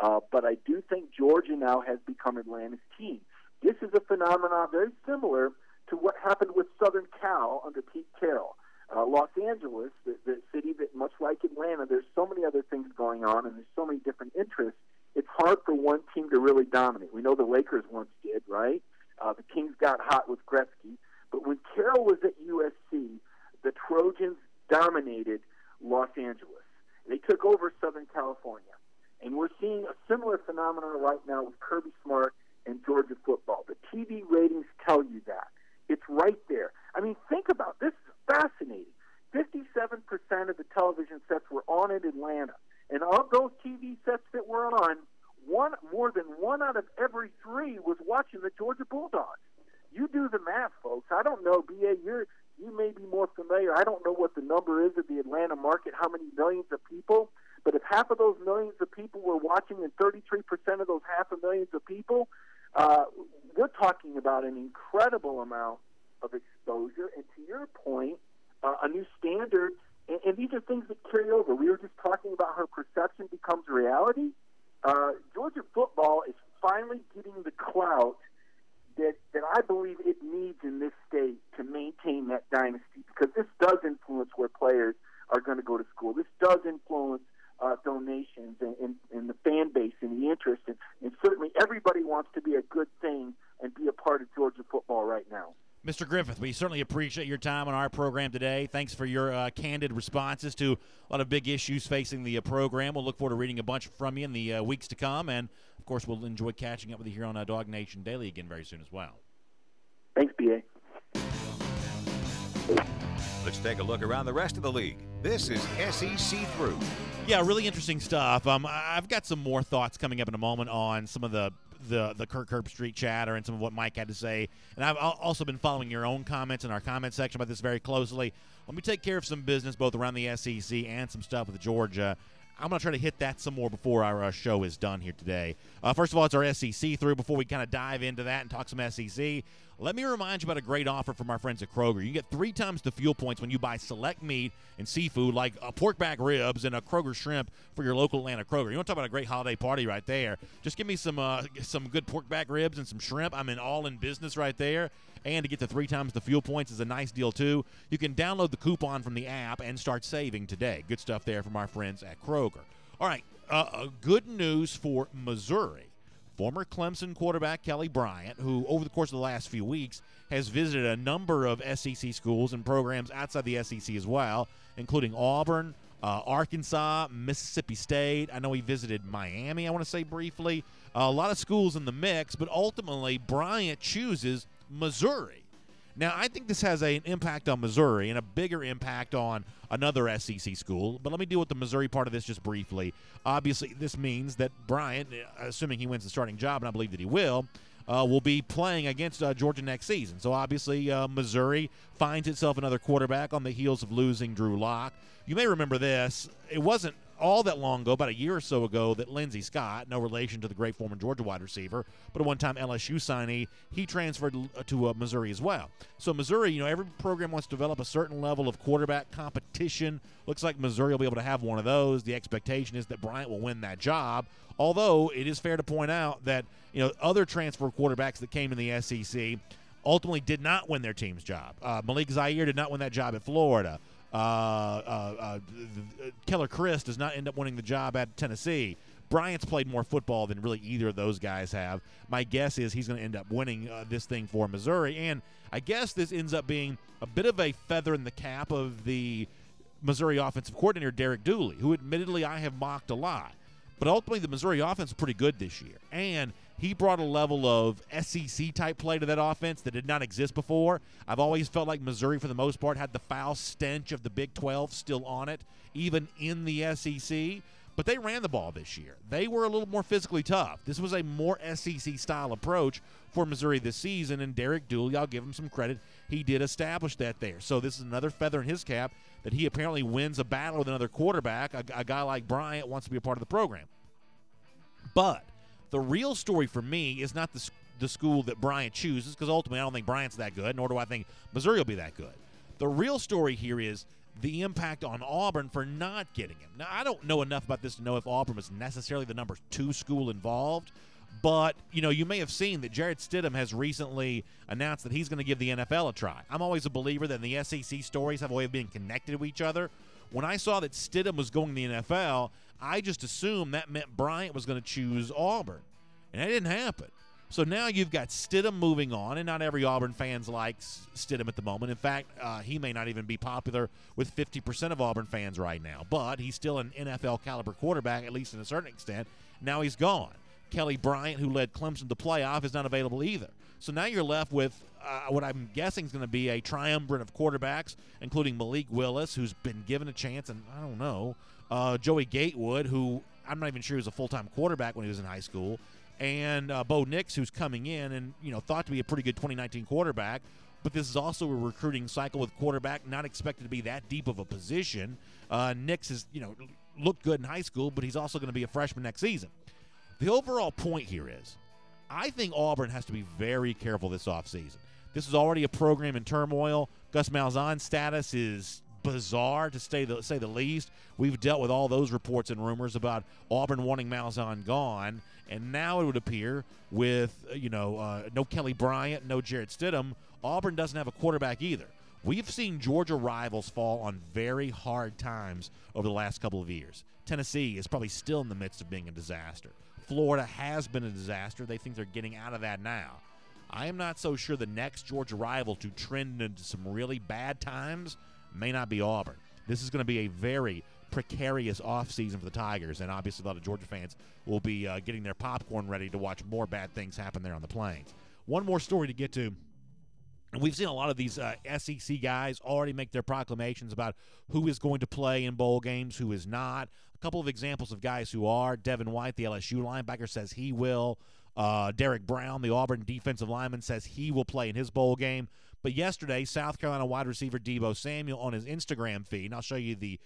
But I do think Georgia now has become Atlanta's team. This is a phenomenon very similar to what happened with Southern Cal under Pete Carroll. Los Angeles, the city that, much like Atlanta, there's so many other things going on and there's so many different interests, it's hard for one team to really dominate. We know the Lakers once did, right? The Kings got hot with Gretzky. But when Carroll was at USC, the Trojans dominated Los Angeles. They took over Southern California. And we're seeing a similar phenomenon right now with Kirby Smart and Georgia football. The TV ratings tell you that. It's right there. I mean, think about this. Is fascinating. 57% of the television sets were on in Atlanta. And of those TV sets that were on, more than one out of every three was watching the Georgia Bulldogs. You do the math, folks. I don't know, B.A., you may be more familiar. I don't know what the number is of the Atlanta market, how many millions of people. But if half of those millions of people were watching and 33% of those half a millions of people, we're talking about an incredible amount of exposure. And to your point, a new standard, and these are things that carry over. We were just talking about how perception becomes reality. Georgia football is finally getting the clout that I believe it needs in this state to maintain that dynasty, because this does influence where players are going to go to school. This does influence donations and the fan base and the interest. And certainly everybody wants to be a good thing and be a part of Georgia football right now. Mr. Griffith, we certainly appreciate your time on our program today. Thanks for your candid responses to a lot of big issues facing the program. We'll look forward to reading a bunch from you in the weeks to come. And, of course, we'll enjoy catching up with you here on DawgNation Daily again very soon as well. Thanks, B.A. Let's take a look around the rest of the league. This is SEC Through. Yeah, really interesting stuff. I've got some more thoughts coming up in a moment on some of the Kirby Street chatter and some of what Mike had to say. And I've also been following your own comments in our comment section about this very closely. Let me take care of some business both around the SEC and some stuff with Georgia. I'm going to try to hit that some more before our show is done here today. First of all, it's our SEC Through. Before we kind of dive into that and talk some SEC, let me remind you about a great offer from our friends at Kroger. You get 3 times the fuel points when you buy select meat and seafood like pork back ribs and a Kroger shrimp for your local Atlanta Kroger. You want to talk about a great holiday party right there. Just give me some good pork back ribs and some shrimp. I'm all in business right there. And to get the 3 times the fuel points is a nice deal, too. You can download the coupon from the app and start saving today. Good stuff there from our friends at Kroger. All right, good news for Missouri. Former Clemson quarterback Kelly Bryant, who over the course of the last few weeks has visited a number of SEC schools and programs outside the SEC as well, including Auburn, Arkansas, Mississippi State. I know he visited Miami, I want to say briefly. A lot of schools in the mix, but ultimately Bryant chooses Missouri. Now, I think this has an impact on Missouri and a bigger impact on another SEC school, but let me deal with the Missouri part of this just briefly. Obviously, this means that Bryant, assuming he wins the starting job, and I believe that he will be playing against Georgia next season. So, obviously, Missouri finds itself another quarterback on the heels of losing Drew Lock. You may remember this. It wasn't all that long ago, about a year or so ago, that Lindsey Scott, no relation to the great former Georgia wide receiver, but a one-time LSU signee, he transferred to Missouri as well. So Missouri, every program wants to develop a certain level of quarterback competition. Looks like Missouri will be able to have one of those. The expectation is that Bryant will win that job, although it is fair to point out that other transfer quarterbacks that came in the SEC ultimately did not win their team's job. Malik Zaire did not win that job at Florida. Keller Chris does not end up winning the job at Tennessee. Bryant's played more football than really either of those guys have. My guess is he's going to end up winning this thing for Missouri, and I guess this ends up being a bit of a feather in the cap of the Missouri offensive coordinator, Derek Dooley, who admittedly I have mocked a lot. But ultimately the Missouri offense is pretty good this year, and he brought a level of SEC-type play to that offense that did not exist before. I've always felt like Missouri, for the most part, had the foul stench of the Big 12 still on it, even in the SEC. but they ran the ball this year. They were a little more physically tough. This was a more SEC-style approach for Missouri this season, and Derek Dooley, I'll give him some credit, he did establish that there. So this is another feather in his cap that he apparently wins a battle with another quarterback. A guy like Bryant wants to be a part of the program. But the real story for me is not the school that Bryant chooses, because ultimately I don't think Bryant's that good, nor do I think Missouri will be that good. The real story here is the impact on Auburn for not getting him. Now, I don't know enough about this to know if Auburn was necessarily the number 2 school involved, but, you may have seen that Jarrett Stidham has recently announced that he's going to give the NFL a try. I'm always a believer that the SEC stories have a way of being connected to each other. When I saw that Stidham was going to the NFL, I just assumed that meant Bryant was going to choose Auburn, and that didn't happen. So now you've got Stidham moving on, and not every Auburn fans likes Stidham at the moment. In fact, he may not even be popular with 50% of Auburn fans right now, but he's still an NFL-caliber quarterback, at least to a certain extent. Now he's gone. Kelly Bryant, who led Clemson to playoff, is not available either. So now you're left with what I'm guessing is going to be a triumvirate of quarterbacks, including Malik Willis, who's been given a chance, and I don't know, Joey Gatewood, who I'm not even sure he was a full-time quarterback when he was in high school, and Bo Nix, who's coming in and, thought to be a pretty good 2019 quarterback. But this is also a recruiting cycle with quarterback not expected to be that deep of a position. Nix has, looked good in high school, but he's also going to be a freshman next season. The overall point here is I think Auburn has to be very careful this offseason. This is already a program in turmoil. Gus Malzahn's status is bizarre, to say the least. We've dealt with all those reports and rumors about Auburn wanting Malzahn gone, and now it would appear with no Kelly Bryant, no Jarrett Stidham, Auburn doesn't have a quarterback either. We've seen Georgia rivals fall on very hard times over the last couple of years. Tennessee is probably still in the midst of being a disaster. Florida has been a disaster. They think they're getting out of that now. I am not so sure the next Georgia rival to trend into some really bad times may not be Auburn. This is going to be a very precarious offseason for the Tigers, and obviously a lot of Georgia fans will be getting their popcorn ready to watch more bad things happen there on the Plains. One more story to get to. And we've seen a lot of these SEC guys already make their proclamations about who is going to play in bowl games, who is not. A couple of examples of guys who are. Devin White, the LSU linebacker, says he will. Derek Brown, the Auburn defensive lineman, says he will play in his bowl game. But yesterday, South Carolina wide receiver Deebo Samuel on his Instagram feed, and I'll show you the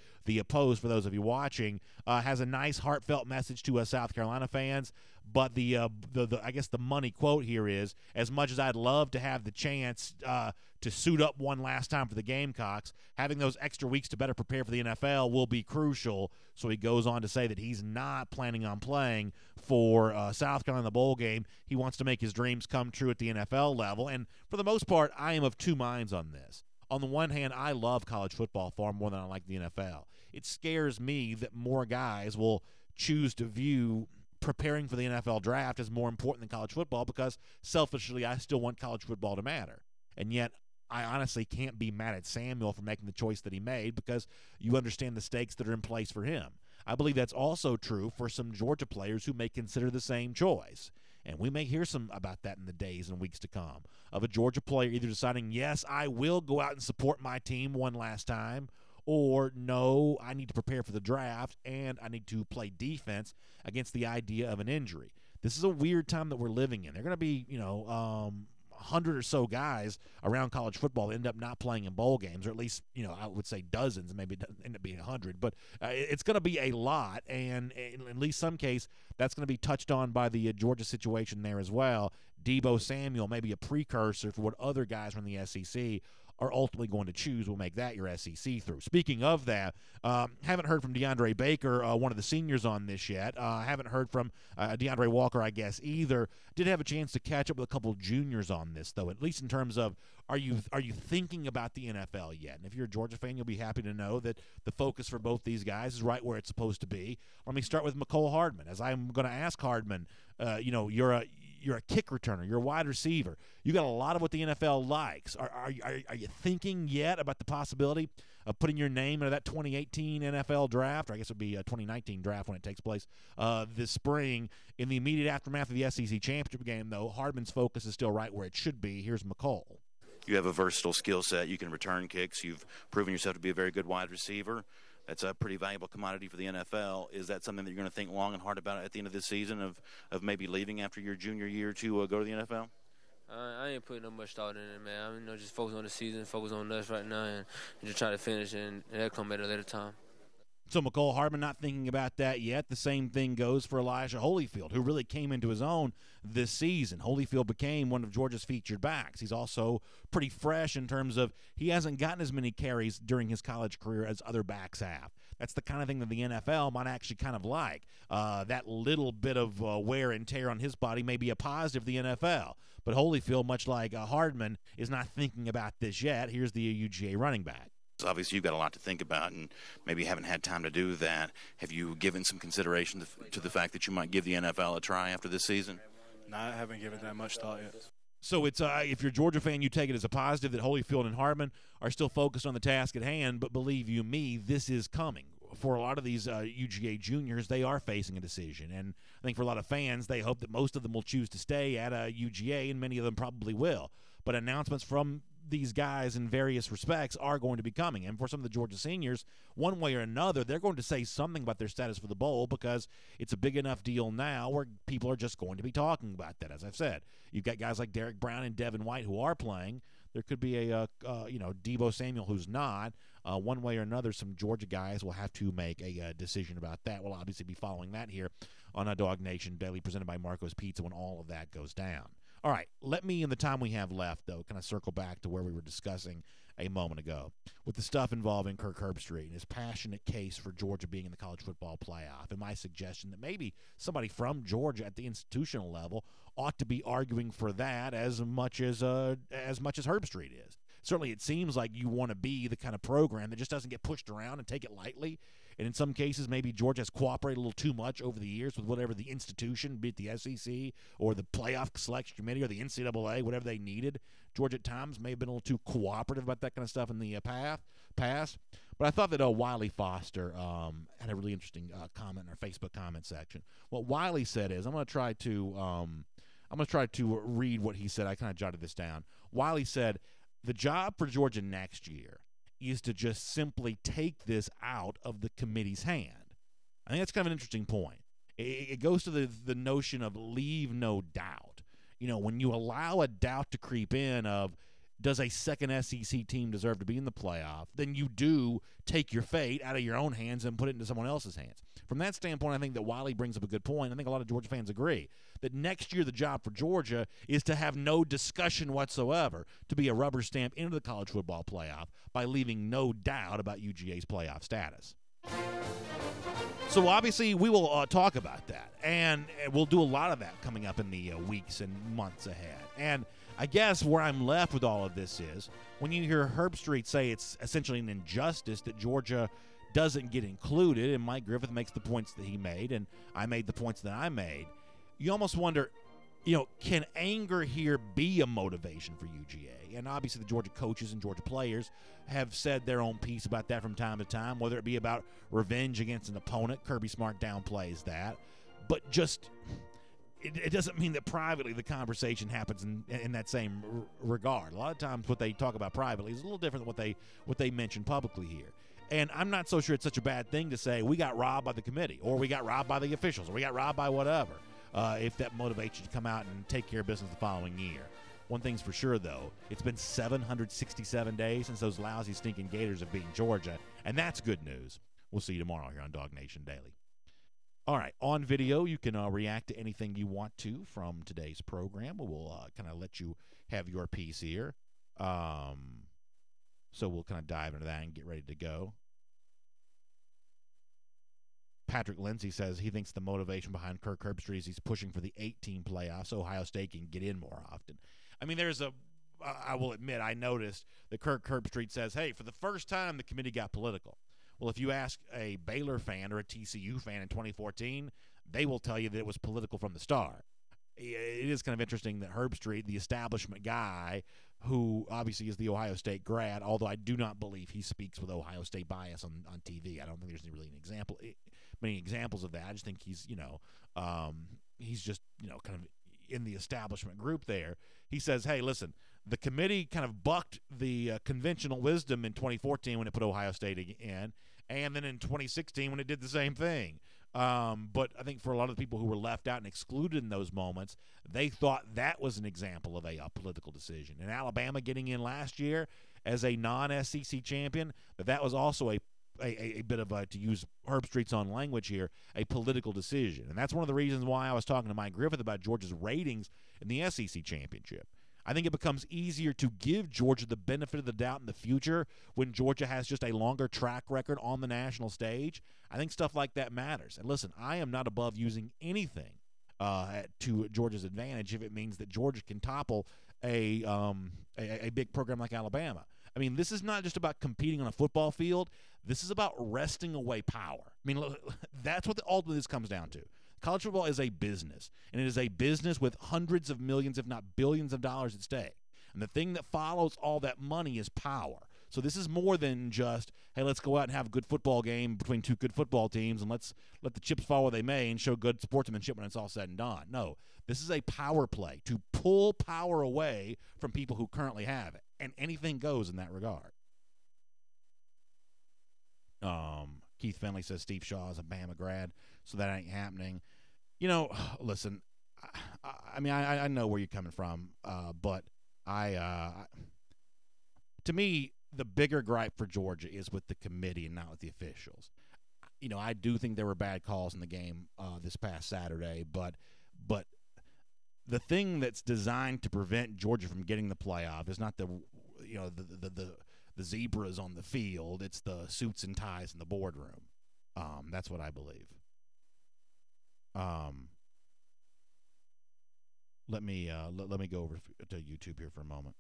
post for those of you watching, has a nice heartfelt message to us South Carolina fans. But the I guess the money quote here is, as much as I'd love to have the chance to suit up one last time for the Gamecocks, having those extra weeks to better prepare for the NFL will be crucial. So he goes on to say that he's not planning on playing for South Carolina in the bowl game. He wants to make his dreams come true at the NFL level. And for the most part, I am of two minds on this. On the one hand, I love college football far more than I like the NFL. It scares me that more guys will choose to view preparing for the NFL draft as more important than college football, because selfishly I still want college football to matter. And yet I honestly can't be mad at Samuel for making the choice that he made, because you understand the stakes that are in place for him. I believe that's also true for some Georgia players who may consider the same choice. And we may hear some about that in the days and weeks to come, of a Georgia player either deciding, yes, I will go out and support my team one last time, or no, I need to prepare for the draft and I need to play defense against the idea of an injury. This is a weird time that we're living in. They're going to be, 100 or so guys around college football end up not playing in bowl games, or at least, I would say dozens, maybe it doesn't end up being 100, but it's going to be a lot, and in at least some case, that's going to be touched on by the Georgia situation there as well. Deebo Samuel may be a precursor for what other guys from the SEC are ultimately going to choose. Will make that your SEC through. Speaking of that, haven't heard from DeAndre Baker, one of the seniors on this yet. Haven't heard from DeAndre Walker, I guess, either. Did have a chance to catch up with a couple juniors on this, though, at least in terms of are you thinking about the NFL yet? And if you're a Georgia fan, you'll be happy to know that the focus for both these guys is right where it's supposed to be. Let me start with McCole Hardman. As I'm going to ask Hardman, you're a kick returner. You're a wide receiver. You got a lot of what the NFL likes. Are you thinking yet about the possibility of putting your name into that 2018 NFL draft, or I guess it would be a 2019 draft when it takes place this spring? In the immediate aftermath of the SEC championship game, though, Hardman's focus is still right where it should be. Here's McCole. You have a versatile skill set. You can return kicks. You've proven yourself to be a very good wide receiver. That's a pretty valuable commodity for the NFL. Is that something that you're going to think long and hard about at the end of this season of maybe leaving after your junior year to go to the NFL? I ain't putting no much thought in it, man. I'm just focus on the season, focus on us right now, and just try to finish, and that'll come at a later time. So McCole Hardman not thinking about that yet. The same thing goes for Elijah Holyfield, who really came into his own this season. Holyfield became one of Georgia's featured backs. He's also pretty fresh in terms of he hasn't gotten as many carries during his college career as other backs have. That's the kind of thing that the NFL might actually kind of like. That little bit of wear and tear on his body may be a positive for the NFL. But Holyfield, much like Hardman, is not thinking about this yet. Here's the UGA running back. Obviously, you've got a lot to think about and maybe haven't had time to do that. Have you given some consideration to the fact that you might give the NFL a try after this season? No, I haven't given that much thought yet. So it's if you're a Georgia fan, you take it as a positive that Holyfield and Hardman are still focused on the task at hand, but believe you me, this is coming. For a lot of these UGA juniors, they are facing a decision, and I think for a lot of fans, they hope that most of them will choose to stay at UGA, and many of them probably will. But announcements from these guys in various respects are going to be coming. And for some of the Georgia seniors, one way or another, they're going to say something about their status for the bowl because it's a big enough deal now where people are just going to be talking about that. As I've said, you've got guys like Derek Brown and Devin White who are playing. There could be a Deebo Samuel who's not. One way or another, some Georgia guys will have to make a decision about that. We'll obviously be following that here on DawgNation Daily, presented by Marco's Pizza, when all of that goes down. All right, let me, in the time we have left, though, kind of circle back to where we were discussing a moment ago with the stuff involving Kirk Herbstreit and his passionate case for Georgia being in the college football playoff, and my suggestion that maybe somebody from Georgia at the institutional level ought to be arguing for that as much as Herbstreit is. Certainly it seems like you want to be the kind of program that just doesn't get pushed around and take it lightly. And in some cases, maybe Georgia has cooperated a little too much over the years with whatever the institution, be it the SEC or the playoff selection committee or the NCAA, whatever they needed. Georgia at times may have been a little too cooperative about that kind of stuff in the past. But I thought that Wiley Foster had a really interesting comment in our Facebook comment section. What Wiley said is, I'm going to try to read what he said. I kind of jotted this down. Wiley said, the job for Georgia next year is to just simply take this out of the committee's hand. I think that's kind of an interesting point. It goes to the notion of leave no doubt. You know, when you allow a doubt to creep in of, does a second SEC team deserve to be in the playoff, then you do take your fate out of your own hands and put it into someone else's hands. From that standpoint, I think that Wiley brings up a good point. I think a lot of Georgia fans agree that next year the job for Georgia is to have no discussion whatsoever, to be a rubber stamp into the college football playoff by leaving no doubt about UGA's playoff status. So obviously we will talk about that, and we'll do a lot of that coming up in the weeks and months ahead. And I guess where I'm left with all of this is when you hear Herbstreit say it's essentially an injustice that Georgia doesn't get included, and Mike Griffith makes the points that he made, and I made the points that I made, you almost wonder, can anger here be a motivation for UGA? And obviously the Georgia coaches and Georgia players have said their own piece about that from time to time, whether it be about revenge against an opponent. Kirby Smart downplays that. But just it doesn't mean that privately the conversation happens in that same regard. A lot of times what they talk about privately is a little different than what they mention publicly here. And I'm not so sure it's such a bad thing to say we got robbed by the committee, or we got robbed by the officials, or we got robbed by whatever, if that motivates you to come out and take care of business the following year. One thing's for sure, though, it's been 767 days since those lousy, stinking Gators have beaten Georgia, and that's good news. We'll see you tomorrow here on DawgNation Daily. All right, on video, you can react to anything you want to from today's program. We'll kind of let you have your piece here. So we'll kind of dive into that and get ready to go. Patrick Lindsay says he thinks the motivation behind Kirk Herbstreit is he's pushing for the 8-team playoff so Ohio State can get in more often. I mean, I will admit, I noticed that Kirk Herbstreit says, hey, for the first time, the committee got political. Well, if you ask a Baylor fan or a TCU fan in 2014, they will tell you that it was political from the start. It is kind of interesting that Herbstreit, the establishment guy, who obviously is the Ohio State grad, although I do not believe he speaks with Ohio State bias on TV. I don't think there's really many examples of that. I just think he's just kind of in the establishment group there. He says, hey, listen, the committee kind of bucked the conventional wisdom in 2014 when it put Ohio State in, and then in 2016 when it did the same thing. But I think for a lot of the people who were left out and excluded in those moments, they thought that was an example of a political decision. And Alabama getting in last year as a non-SEC champion, that was also a bit of a, to use Herb Street's own language here, a political decision. And that's one of the reasons why I was talking to Mike Griffith about Georgia's ratings in the SEC championship. I think it becomes easier to give Georgia the benefit of the doubt in the future when Georgia has just a longer track record on the national stage. I think stuff like that matters. And listen, I am not above using anything to Georgia's advantage if it means that Georgia can topple a big program like Alabama. I mean, this is not just about competing on a football field. This is about wresting away power. I mean, that's what ultimately this comes down to. College football is a business, and it is a business with hundreds of millions, if not billions of dollars at stake. And the thing that follows all that money is power. So this is more than just, hey, let's go out and have a good football game between two good football teams, and let's let the chips fall where they may and show good sportsmanship when it's all said and done. No, this is a power play to pull power away from people who currently have it, and anything goes in that regard. Keith Finley says Steve Shaw is a Bama grad, so that ain't happening. You know, listen, I mean, I know where you're coming from, but to me, the bigger gripe for Georgia is with the committee and not with the officials. You know, I do think there were bad calls in the game this past Saturday, but the thing that's designed to prevent Georgia from getting the playoff is not the zebras on the field. It's the suits and ties in the boardroom. That's what I believe. Let me go over to YouTube here for a moment.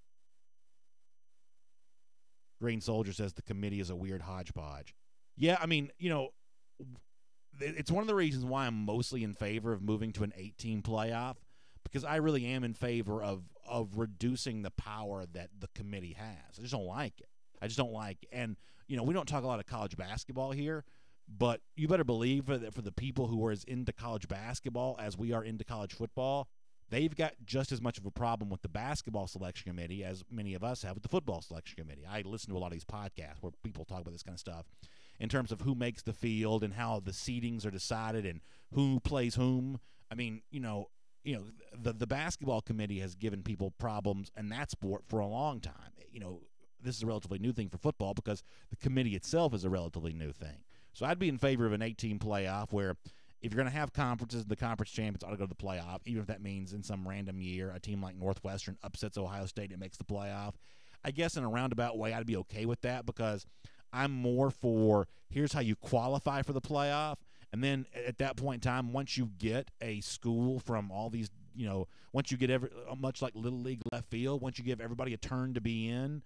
Green Soldier says the committee is a weird hodgepodge. Yeah, I mean, you know, it's one of the reasons why I'm mostly in favor of moving to an 8-team playoff, because I really am in favor of reducing the power that the committee has. I just don't like it. And, you know, we don't talk a lot of college basketball here, but you better believe that for the people who are as into college basketball as we are into college football, they've got just as much of a problem with the basketball selection committee as many of us have with the football selection committee. I listen to a lot of these podcasts where people talk about this kind of stuff in terms of who makes the field and how the seedings are decided and who plays whom. I mean, the basketball committee has given people problems in that sport for a long time. You know, this is a relatively new thing for football because the committee itself is a relatively new thing. So I'd be in favor of an 8-team playoff where if you're going to have conferences, the conference champions ought to go to the playoff, even if that means in some random year a team like Northwestern upsets Ohio State and makes the playoff. I guess in a roundabout way I'd be okay with that because I'm more for here's how you qualify for the playoff. And then at that point in time, once you get a school from all these, you know, once you get much like Little League left field, once you give everybody a turn to be in,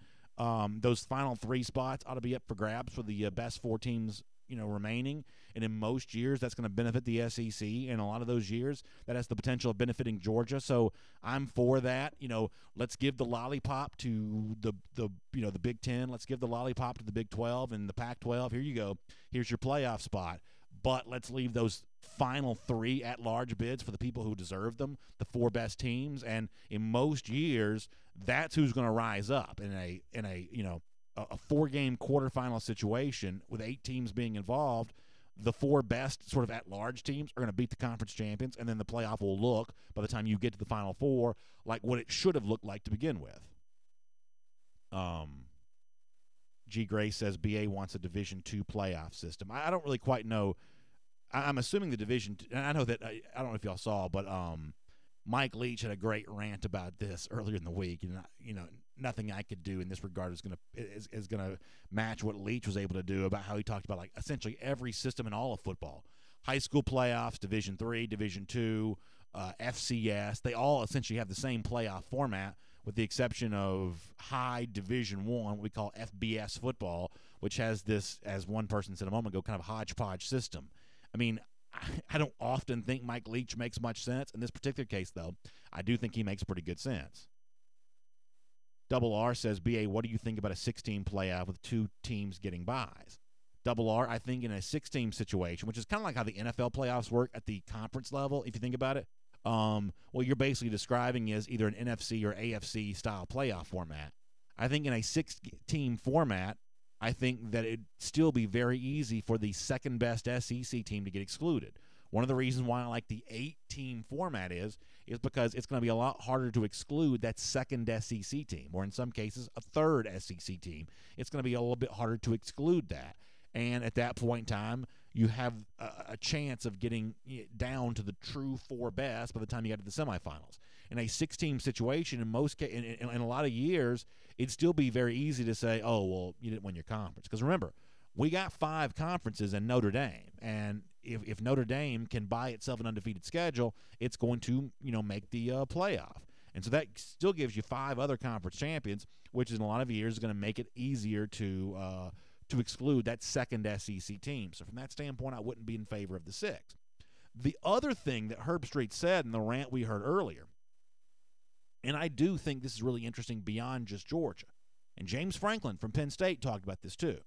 those final 3 spots ought to be up for grabs for the best 4 teams, you know, remaining. And in most years, that's going to benefit the SEC. And a lot of those years, that has the potential of benefiting Georgia. So I'm for that. You know, let's give the lollipop to the Big Ten. Let's give the lollipop to the Big 12 and the Pac-12. Here you go. Here's your playoff spot. But let's leave those final 3 at-large bids for the people who deserve them, the 4 best teams. And in most years, that's who's going to rise up in a 4-game quarterfinal situation with 8 teams being involved. The 4 best sort of at-large teams are going to beat the conference champions, and then the playoff will look, by the time you get to the Final 4, like what it should have looked like to begin with. G. Gray says BA wants a Division II playoff system. I don't really quite know. I'm assuming the Division – and I know that I don't know if y'all saw, but Mike Leach had a great rant about this earlier in the week, and nothing I could do in this regard is gonna match what Leach was able to do about how he talked about like essentially every system in all of football, high school playoffs, Division III, Division II, FCS. They all essentially have the same playoff format, with the exception of high Division I, what we call FBS football, which has this, as one person said a moment ago, kind of hodgepodge system. I mean, I don't often think Mike Leach makes much sense. In this particular case, though, I do think he makes pretty good sense. Double R says, BA, what do you think about a 6-team playoff with 2 teams getting byes? Double R, I think in a 6-team situation, which is kind of like how the NFL playoffs work at the conference level, if you think about it, what you're basically describing is either an NFC or AFC style playoff format. I think in a 6-team format, I think that it'd still be very easy for the second-best SEC team to get excluded. One of the reasons why I like the 8-team format is because it's going to be a lot harder to exclude that second SEC team, or in some cases a third SEC team. It's going to be a little bit harder to exclude that. And at that point in time, you have a chance of getting down to the true four best by the time you get to the semifinals. In a 6-team situation, in most cases, in a lot of years, it'd still be very easy to say, oh, well, you didn't win your conference. Because remember, we got 5 conferences in Notre Dame, and if Notre Dame can buy itself an undefeated schedule, it's going to make the playoff. And so that still gives you 5 other conference champions, which in a lot of years is going to make it easier to exclude that second SEC team. So from that standpoint, I wouldn't be in favor of the 6. The other thing that Herb Street said in the rant we heard earlier, and I do think this is really interesting beyond just Georgia, and James Franklin from Penn State talked about this too,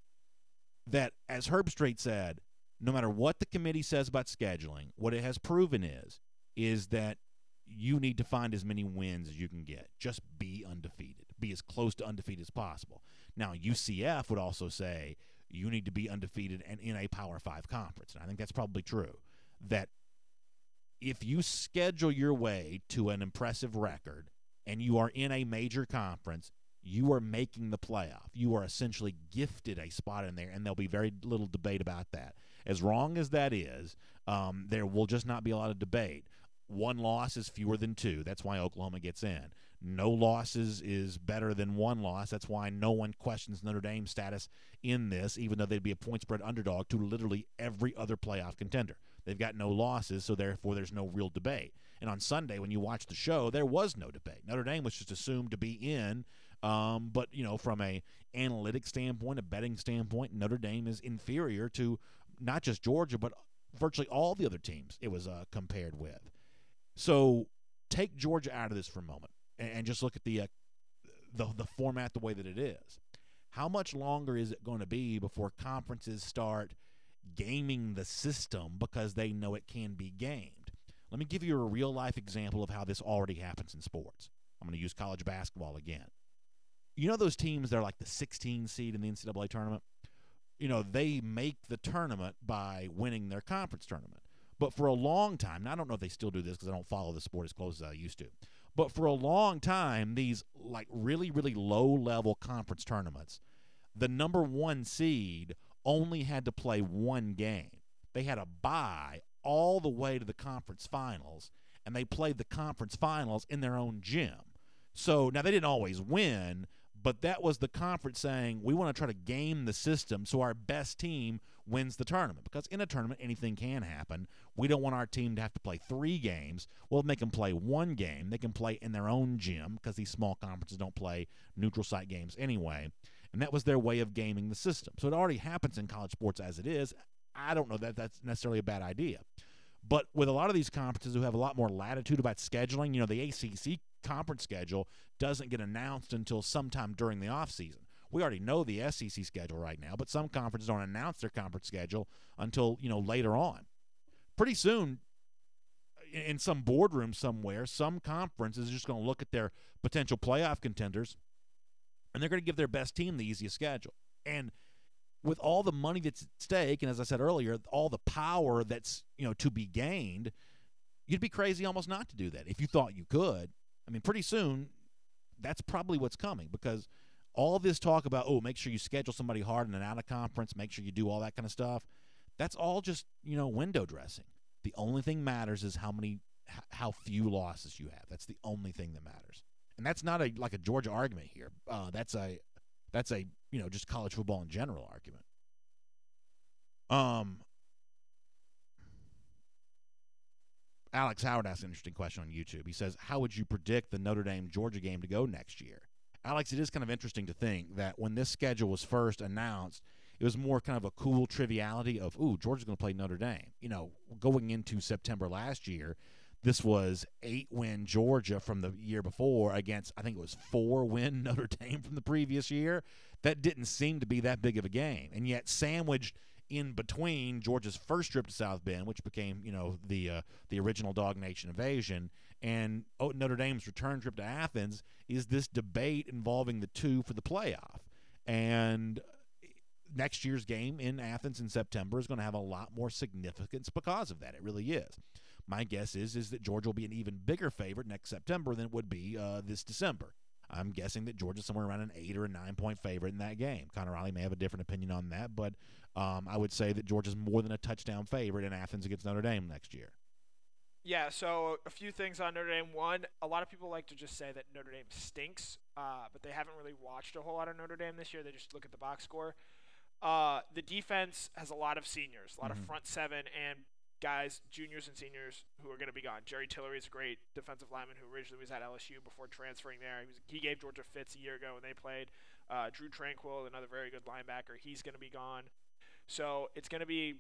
that as Herb Street said, no matter what the committee says about scheduling, what it has proven is that you need to find as many wins as you can get. Just be undefeated. Be as close to undefeated as possible. Now, UCF would also say you need to be undefeated and in a Power 5 conference. And I think that's probably true. That if you schedule your way to an impressive record and you are in a major conference, you are making the playoff. You are essentially gifted a spot in there, and there'll be very little debate about that. As wrong as that is, there will just not be a lot of debate. 1 loss is fewer than 2. That's why Oklahoma gets in. No losses is better than 1 loss. That's why no one questions Notre Dame's status in this, even though they'd be a point spread underdog to literally every other playoff contender. They've got no losses, so therefore there's no real debate. And on Sunday, when you watch the show, there was no debate. Notre Dame was just assumed to be in, but from a analytic standpoint, a betting standpoint, Notre Dame is inferior to not just Georgia, but virtually all the other teams it was compared with. So take Georgia out of this for a moment and just look at the format the way that it is. How much longer is it going to be before conferences start gaming the system because they know it can be gamed? Let me give you a real-life example of how this already happens in sports. I'm going to use college basketball again. You know those teams that are like the 16 seed in the NCAA tournament? They make the tournament by winning their conference tournament. But for a long time, and I don't know if they still do this because I don't follow the sport as close as I used to, but for a long time, these like really, really low-level conference tournaments, the number 1 seed only had to play 1 game. They had a bye all the way to the conference finals, and they played the conference finals in their own gym. So now they didn't always win, but that was the conference saying, we want to try to game the system so our best team wins the tournament. Because in a tournament, anything can happen. We don't want our team to have to play 3 games. We'll make them play 1 game. They can play in their own gym because these small conferences don't play neutral site games anyway. And that was their way of gaming the system. So it already happens in college sports as it is. I don't know that that's necessarily a bad idea. But with a lot of these conferences who have a lot more latitude about scheduling, the ACC conference schedule doesn't get announced until sometime during the offseason. We already know the SEC schedule right now, but some conferences don't announce their conference schedule until, later on. Pretty soon, in some boardroom somewhere, some conference is just going to look at their potential playoff contenders, and they're going to give their best team the easiest schedule. And with all the money that's at stake, and as I said earlier, all the power that's, to be gained, you'd be crazy almost not to do that if you thought you could. I mean, pretty soon, that's probably what's coming, because all this talk about, make sure you schedule somebody hard in an out-of-conference, make sure you do all that kind of stuff, that's all just, window dressing. The only thing matters is how few losses you have. That's the only thing that matters. And that's not a Georgia argument here. That's a just college football in general argument. Alex Howard asked an interesting question on YouTube. He says, how would you predict the Notre Dame-Georgia game to go next year? Alex, it is kind of interesting to think that when this schedule was first announced, it was more kind of a cool triviality of, Georgia's going to play Notre Dame. Going into September last year, this was 8-win Georgia from the year before against, I think it was 4-win Notre Dame from the previous year. That didn't seem to be that big of a game. And yet sandwiched in between Georgia's first trip to South Bend, which became, the original DawgNation invasion, and Notre Dame's return trip to Athens, is this debate involving the two for the playoff. And next year's game in Athens in September is going to have a lot more significance because of that. It really is. My guess is that Georgia will be an even bigger favorite next September than it would be this December. I'm guessing that Georgia's somewhere around an 8 or a 9-point favorite in that game. Connor Riley may have a different opinion on that, but I would say that Georgia's more than a touchdown favorite in Athens against Notre Dame next year. Yeah, so a few things on Notre Dame. One, a lot of people like to just say that Notre Dame stinks, but they haven't really watched a whole lot of Notre Dame this year. They just look at the box score. The defense has a lot of seniors, a lot of front seven, and guys, juniors and seniors, who are going to be gone. Jerry Tillery is a great defensive lineman who originally was at LSU before transferring there. He gave Georgia fits a year ago when they played. Drew Tranquill, another very good linebacker, he's going to be gone. So it's going to be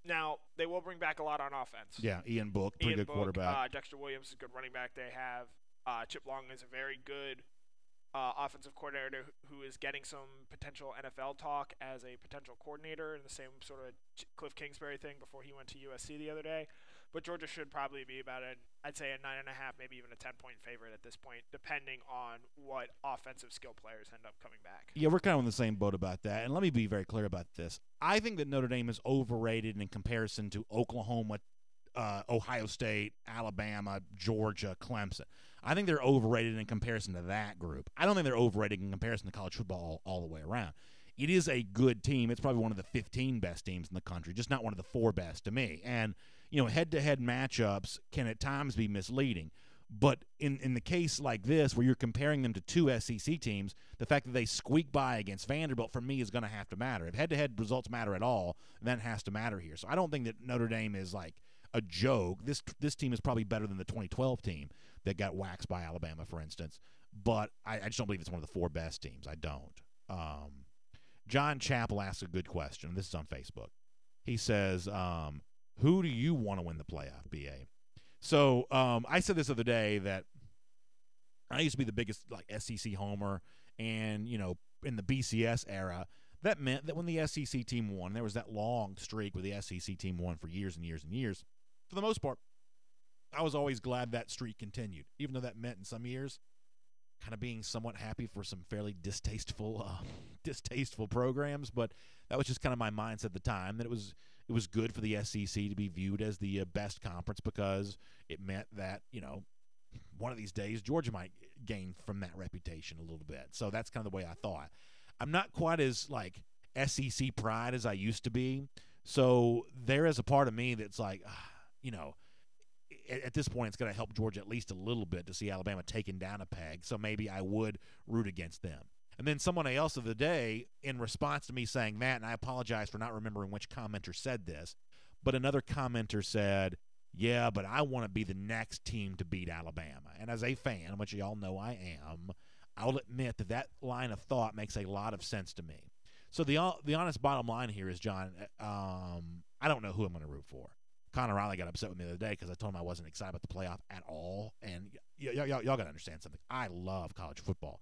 now, they will bring back a lot on offense. Yeah, Ian Book, pretty good quarterback. Dexter Williams is a good running back they have. Chip Long is a very good offensive coordinator who is getting some potential NFL talk as a potential coordinator in the same sort of Cliff Kingsbury thing before he went to USC the other day. But Georgia should probably be about I'd say a 9.5, maybe even a 10-point favorite at this point, depending on what offensive skill players end up coming back. Yeah, we're kind of on the same boat about that. And let me be very clear about this. I think that Notre Dame is overrated in comparison to Oklahoma, Ohio State, Alabama, Georgia, Clemson. I think they're overrated in comparison to that group. I don't think they're overrated in comparison to college football all the way around. It is a good team. It's probably one of the 15 best teams in the country, just not one of the 4 best to me. And, head-to-head matchups can at times be misleading. But in the case like this, where you're comparing them to 2 SEC teams, the fact that they squeak by against Vanderbilt, for me, is going to have to matter. If head-to-head results matter at all, then it has to matter here. So I don't think that Notre Dame is like a joke. This team is probably better than the 2012 team that got waxed by Alabama, for instance. But I just don't believe it's one of the 4 best teams. I don't. John Chappell asks a good question. This is on Facebook. He says, who do you want to win the playoff, BA? So I said this other day that I used to be the biggest SEC homer, and in the BCS era, that meant that when the SEC team won, there was that long streak where the SEC team won for years and years and years. For the most part, I was always glad that streak continued, even though that meant in some years kind of being somewhat happy for some fairly distasteful programs. But that was just kind of my mindset at the time, that it was good for the SEC to be viewed as the best conference, because it meant that one of these days Georgia might gain from that reputation a little bit. So that's kind of the way I thought. I'm not quite as SEC pride as I used to be. So there is a part of me that's at this point, it's going to help Georgia at least a little bit to see Alabama taken down a peg. So maybe I would root against them. And then someone else of the day, in response to me saying that, and I apologize for not remembering which commenter said this, but another commenter said, yeah, but I want to be the next team to beat Alabama. And as a fan, which y'all know I am, I'll admit that line of thought makes a lot of sense to me. So the honest bottom line here is, John, I don't know who I'm going to root for. Connor Riley got upset with me the other day because I told him I wasn't excited about the playoff at all. And y'all got to understand something. I love college football.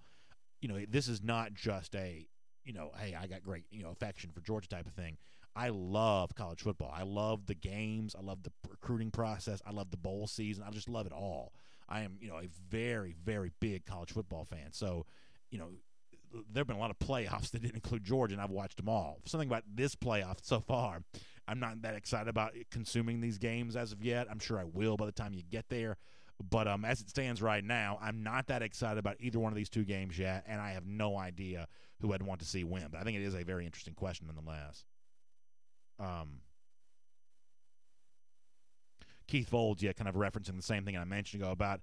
This is not just a, hey, I got great, affection for Georgia type of thing. I love college football. I love the games. I love the recruiting process. I love the bowl season. I just love it all. I am, a very, very big college football fan. So, there have been a lot of playoffs that didn't include Georgia, and I've watched them all. Something about this playoff so far, I'm not that excited about consuming these games as of yet. I'm sure I will by the time you get there. But as it stands right now, I'm not that excited about either one of these 2 games yet, and I have no idea who I'd want to see win. But I think it is a very interesting question nonetheless. Keith Folds, kind of referencing the same thing I mentioned ago about,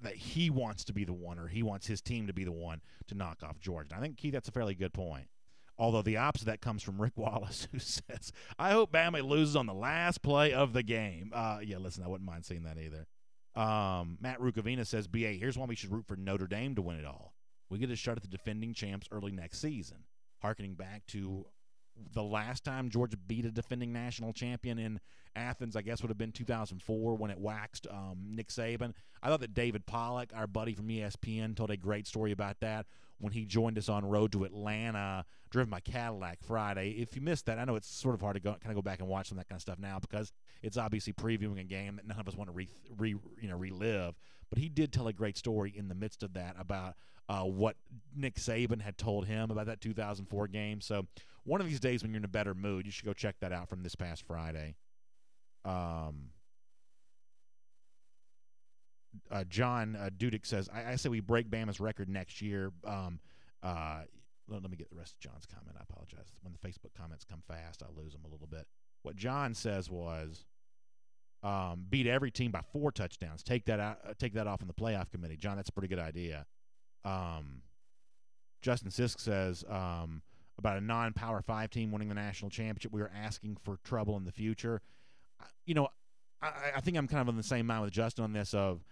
that he wants to be the one, or he wants his team to be the one to knock off Georgia. I think, Keith, that's a fairly good point. Although the opposite of that comes from Rick Wallace, who says, I hope Bama loses on the last play of the game. Listen, I wouldn't mind seeing that either. Matt Rukavina says, BA, here's why we should root for Notre Dame to win it all. We get a shot at the defending champs early next season, harkening back to the last time Georgia beat a defending national champion in Athens, I guess would have been 2004 when it waxed Nick Saban. I thought that David Pollack, our buddy from ESPN, told a great story about that when he joined us on Road to Atlanta, driven by Cadillac Friday. If you missed that, I know it's sort of hard to go back and watch some of that kind of stuff now, because it's obviously previewing a game that none of us want to relive. But he did tell a great story in the midst of that about what Nick Saban had told him about that 2004 game. So one of these days when you're in a better mood, you should go check that out from this past Friday. John Dudek says, I say we break Bama's record next year. Let me get the rest of John's comment. I apologize. When the Facebook comments come fast, I lose them a little bit. What John says was, beat every team by 4 touchdowns. Take that out. Take that off in the playoff committee. John, that's a pretty good idea. Justin Sisk says about a non-Power 5 team winning the national championship. We are asking for trouble in the future. I think I'm kind of on the same mind with Justin on this of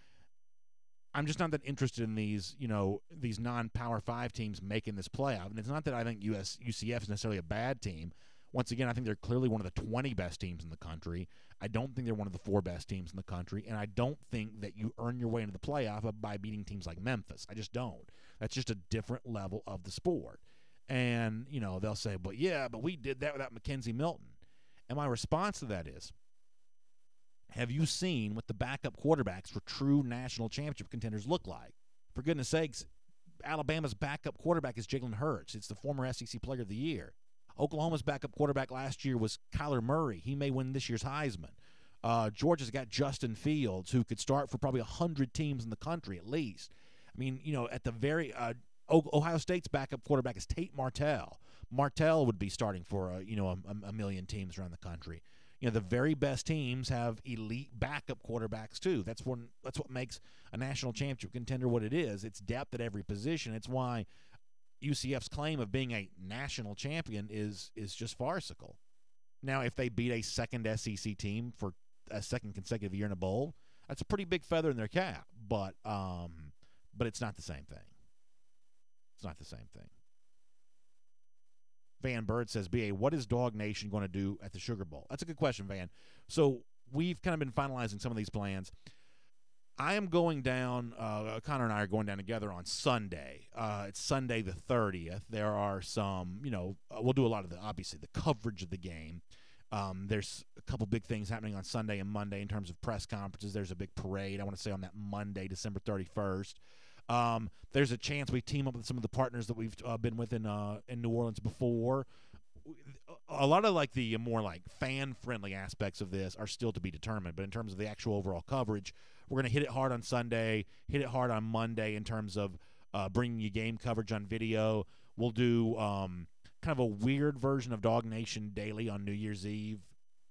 I'm just not that interested in these non-Power 5 teams making this playoff. And it's not that I think UCF is necessarily a bad team. Once again, I think they're clearly one of the 20 best teams in the country. I don't think they're one of the 4 best teams in the country. And I don't think that you earn your way into the playoff by beating teams like Memphis. I just don't. That's just a different level of the sport. And, they'll say, but we did that without Mackenzie Milton. And my response to that is, have you seen what the backup quarterbacks for true national championship contenders look like? For goodness sakes, Alabama's backup quarterback is Jalen Hurts. It's the former SEC Player of the Year. Oklahoma's backup quarterback last year was Kyler Murray. He may win this year's Heisman. Georgia's got Justin Fields, who could start for probably 100 teams in the country at least. I mean, at the very Ohio State's backup quarterback is Tate Martell. Martell would be starting for a million teams around the country. The very best teams have elite backup quarterbacks too. That's what makes a national championship contender what it is. It's depth at every position. It's why UCF's claim of being a national champion is just farcical. Now, if they beat a second SEC team for a second consecutive year in a bowl, that's a pretty big feather in their cap. But it's not the same thing. It's not the same thing. Van Bird says, B.A., what is DawgNation going to do at the Sugar Bowl? That's a good question, Van. So we've kind of been finalizing some of these plans. I am going down, Connor and I are going down together on Sunday. It's Sunday the 30th. There are some, we'll do a lot of obviously the coverage of the game. There's a couple big things happening on Sunday and Monday in terms of press conferences. There's a big parade, I want to say, on that Monday, December 31st. There's a chance we team up with some of the partners that we've been with in New Orleans before. A lot of the more fan-friendly aspects of this are still to be determined. But in terms of the actual overall coverage, we're going to hit it hard on Sunday, hit it hard on Monday in terms of bringing you game coverage on video. We'll do kind of a weird version of DawgNation Daily on New Year's Eve,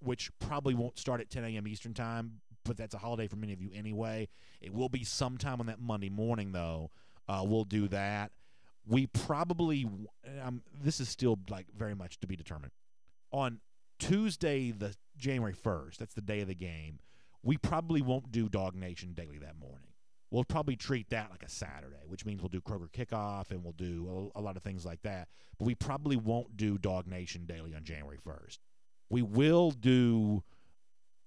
which probably won't start at 10 a.m. Eastern time, but that's a holiday for many of you anyway. It will be sometime on that Monday morning, though. We'll do that. We probably this is still very much to be determined. On Tuesday, the January 1st, that's the day of the game, we probably won't do DawgNation Daily that morning. We'll probably treat that like a Saturday, which means we'll do Kroger Kickoff and we'll do a lot of things like that. But we probably won't do DawgNation Daily on January 1st. We will do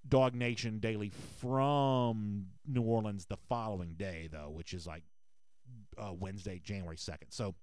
DawgNation Daily from New Orleans the following day, though, which is Wednesday, January 2nd. So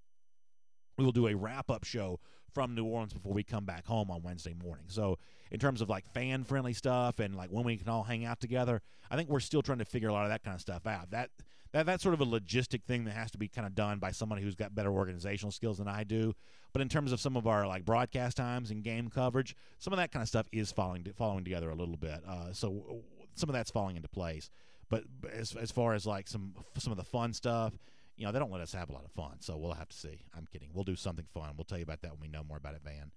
we will do a wrap-up show from New Orleans before we come back home on Wednesday morning. So in terms of fan-friendly stuff and when we can all hang out together, I think we're still trying to figure a lot of that kind of stuff out. That's sort of a logistic thing that has to be kind of done by somebody who's got better organizational skills than I do. But in terms of some of our broadcast times and game coverage, some of that kind of stuff is falling together a little bit. So some of that's falling into place. But as far as some of the fun stuff, they don't let us have a lot of fun. So we'll have to see. I'm kidding. We'll do something fun. We'll tell you about that when we know more about it, Van.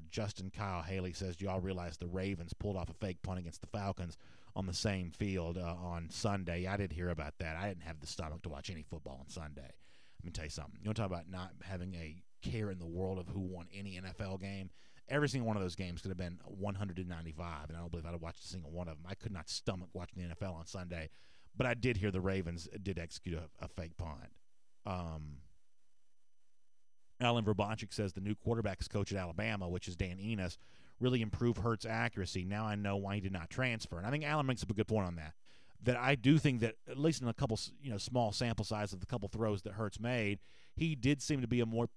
Justin Kyle Haley says, do y'all realize the Ravens pulled off a fake punt against the Falcons on the same field on Sunday? Yeah, I did hear about that. I didn't have the stomach to watch any football on Sunday. Let me tell you something. You want to talk about not having a care in the world of who won any NFL game? Every single one of those games could have been 195, and I don't believe I'd have watched a single one of them. I could not stomach watching the NFL on Sunday, but I did hear the Ravens did execute a fake punt. Alan Verbanchik says the new quarterback's coach at Alabama, which is Dan Enos, really improved Hurts' accuracy. Now I know why he did not transfer. And I think Alan makes up a good point on that. That I do think that, at least in a couple small sample size of the couple throws that Hurts made, he did seem to be a more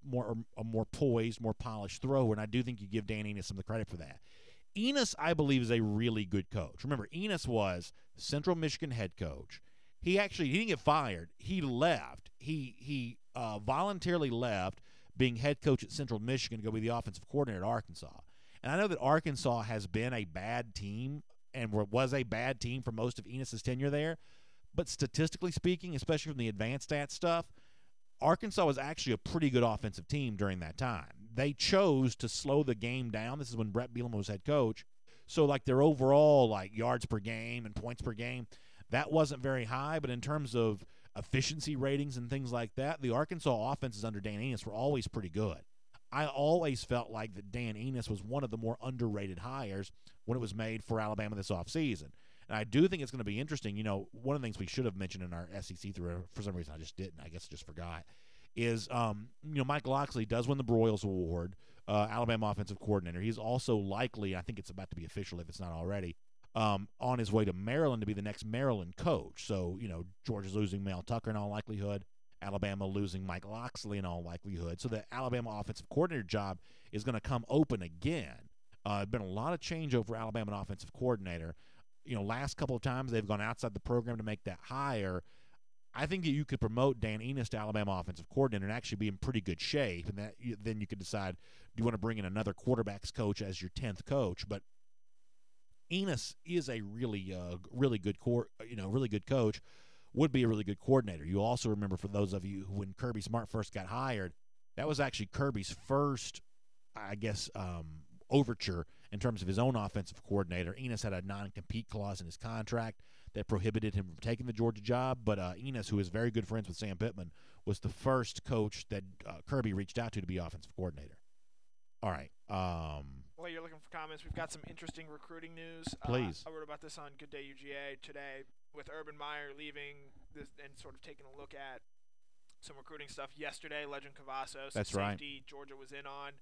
poised, more polished thrower, and I do think you give Dan Enos some of the credit for that. Enos, I believe, is a really good coach. Remember, Enos was Central Michigan head coach. He didn't get fired. He left. He voluntarily left being head coach at Central Michigan to go be the offensive coordinator at Arkansas. And I know that Arkansas has been a bad team and was a bad team for most of Enos' tenure there. But statistically speaking, especially from the advanced stats stuff, Arkansas was actually a pretty good offensive team during that time. They chose to slow the game down. This is when Brett Bielema was head coach. So, like, their overall, like, yards per game and points per game, that wasn't very high. But in terms of efficiency ratings and things like that, the Arkansas offenses under Dan Enos were always pretty good. I always felt like that Dan Enos was one of the more underrated hires when it was made for Alabama this offseason. And I do think it's going to be interesting. You know, one of the things we should have mentioned in our SEC through, for some reason I just didn't, I guess I just forgot, is, you know, Mike Locksley does win the Broyles Award, Alabama offensive coordinator. He's also likely, I think it's about to be official if it's not already, on his way to Maryland to be the next Maryland coach. So, you know, Georgia's losing Mel Tucker in all likelihood. Alabama losing Mike Locksley in all likelihood. So the Alabama offensive coordinator job is going to come open again. Been a lot of change over Alabama offensive coordinator. You know, last couple of times they've gone outside the program to make that hire. I think that you could promote Dan Enos to Alabama offensive coordinator and actually be in pretty good shape, and that then you could decide, do you want to bring in another quarterbacks coach as your 10th coach? But Enos is a really good coach. Would be a really good coordinator. You also remember, for those of you who, when Kirby Smart first got hired, that was actually Kirby's first, I guess, overture in terms of his own offensive coordinator. Enos had a non-compete clause in his contract that prohibited him from taking the Georgia job, but Enos, who is very good friends with Sam Pittman, was the first coach that Kirby reached out to be offensive coordinator. All right. While you're looking for comments, we've got some interesting recruiting news. Please. I wrote about this on Good Day UGA today, with Urban Meyer leaving this and sort of taking a look at some recruiting stuff. Yesterday, Legend Cavazos, That's safety, right. Georgia was in on.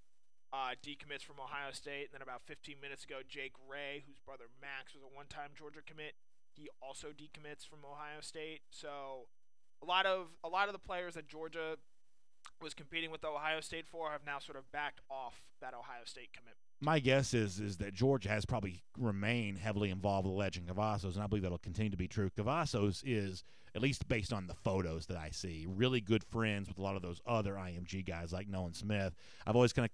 Decommits from Ohio State, and then about 15 minutes ago, Jake Ray, whose brother Max was a one-time Georgia commit, he also decommits from Ohio State. So a lot of the players that Georgia was competing with Ohio State for have now sort of backed off that Ohio State commitment. My guess is that Georgia has probably remained heavily involved with Legend Cavazos, and I believe that'll continue to be true. Cavazos is, at least based on the photos that I see, really good friends with a lot of those other IMG guys like Nolan Smith. I've always kind of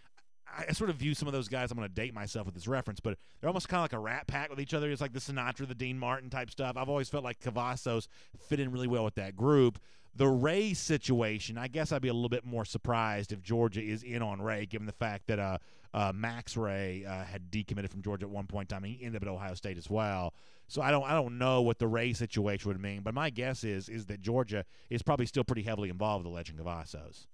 – I sort of view some of those guys – I'm going to date myself with this reference, but they're almost kind of like a rat pack with each other. It's like the Sinatra, the Dean Martin type stuff. I've always felt like Cavazos fit in really well with that group. The Ray situation, I guess I'd be a little bit more surprised if Georgia is in on Ray, given the fact that Max Ray had decommitted from Georgia at one point in time. He ended up at Ohio State as well. So I don't know what the Ray situation would mean, but my guess is that Georgia is probably still pretty heavily involved with the Legend Cavazos.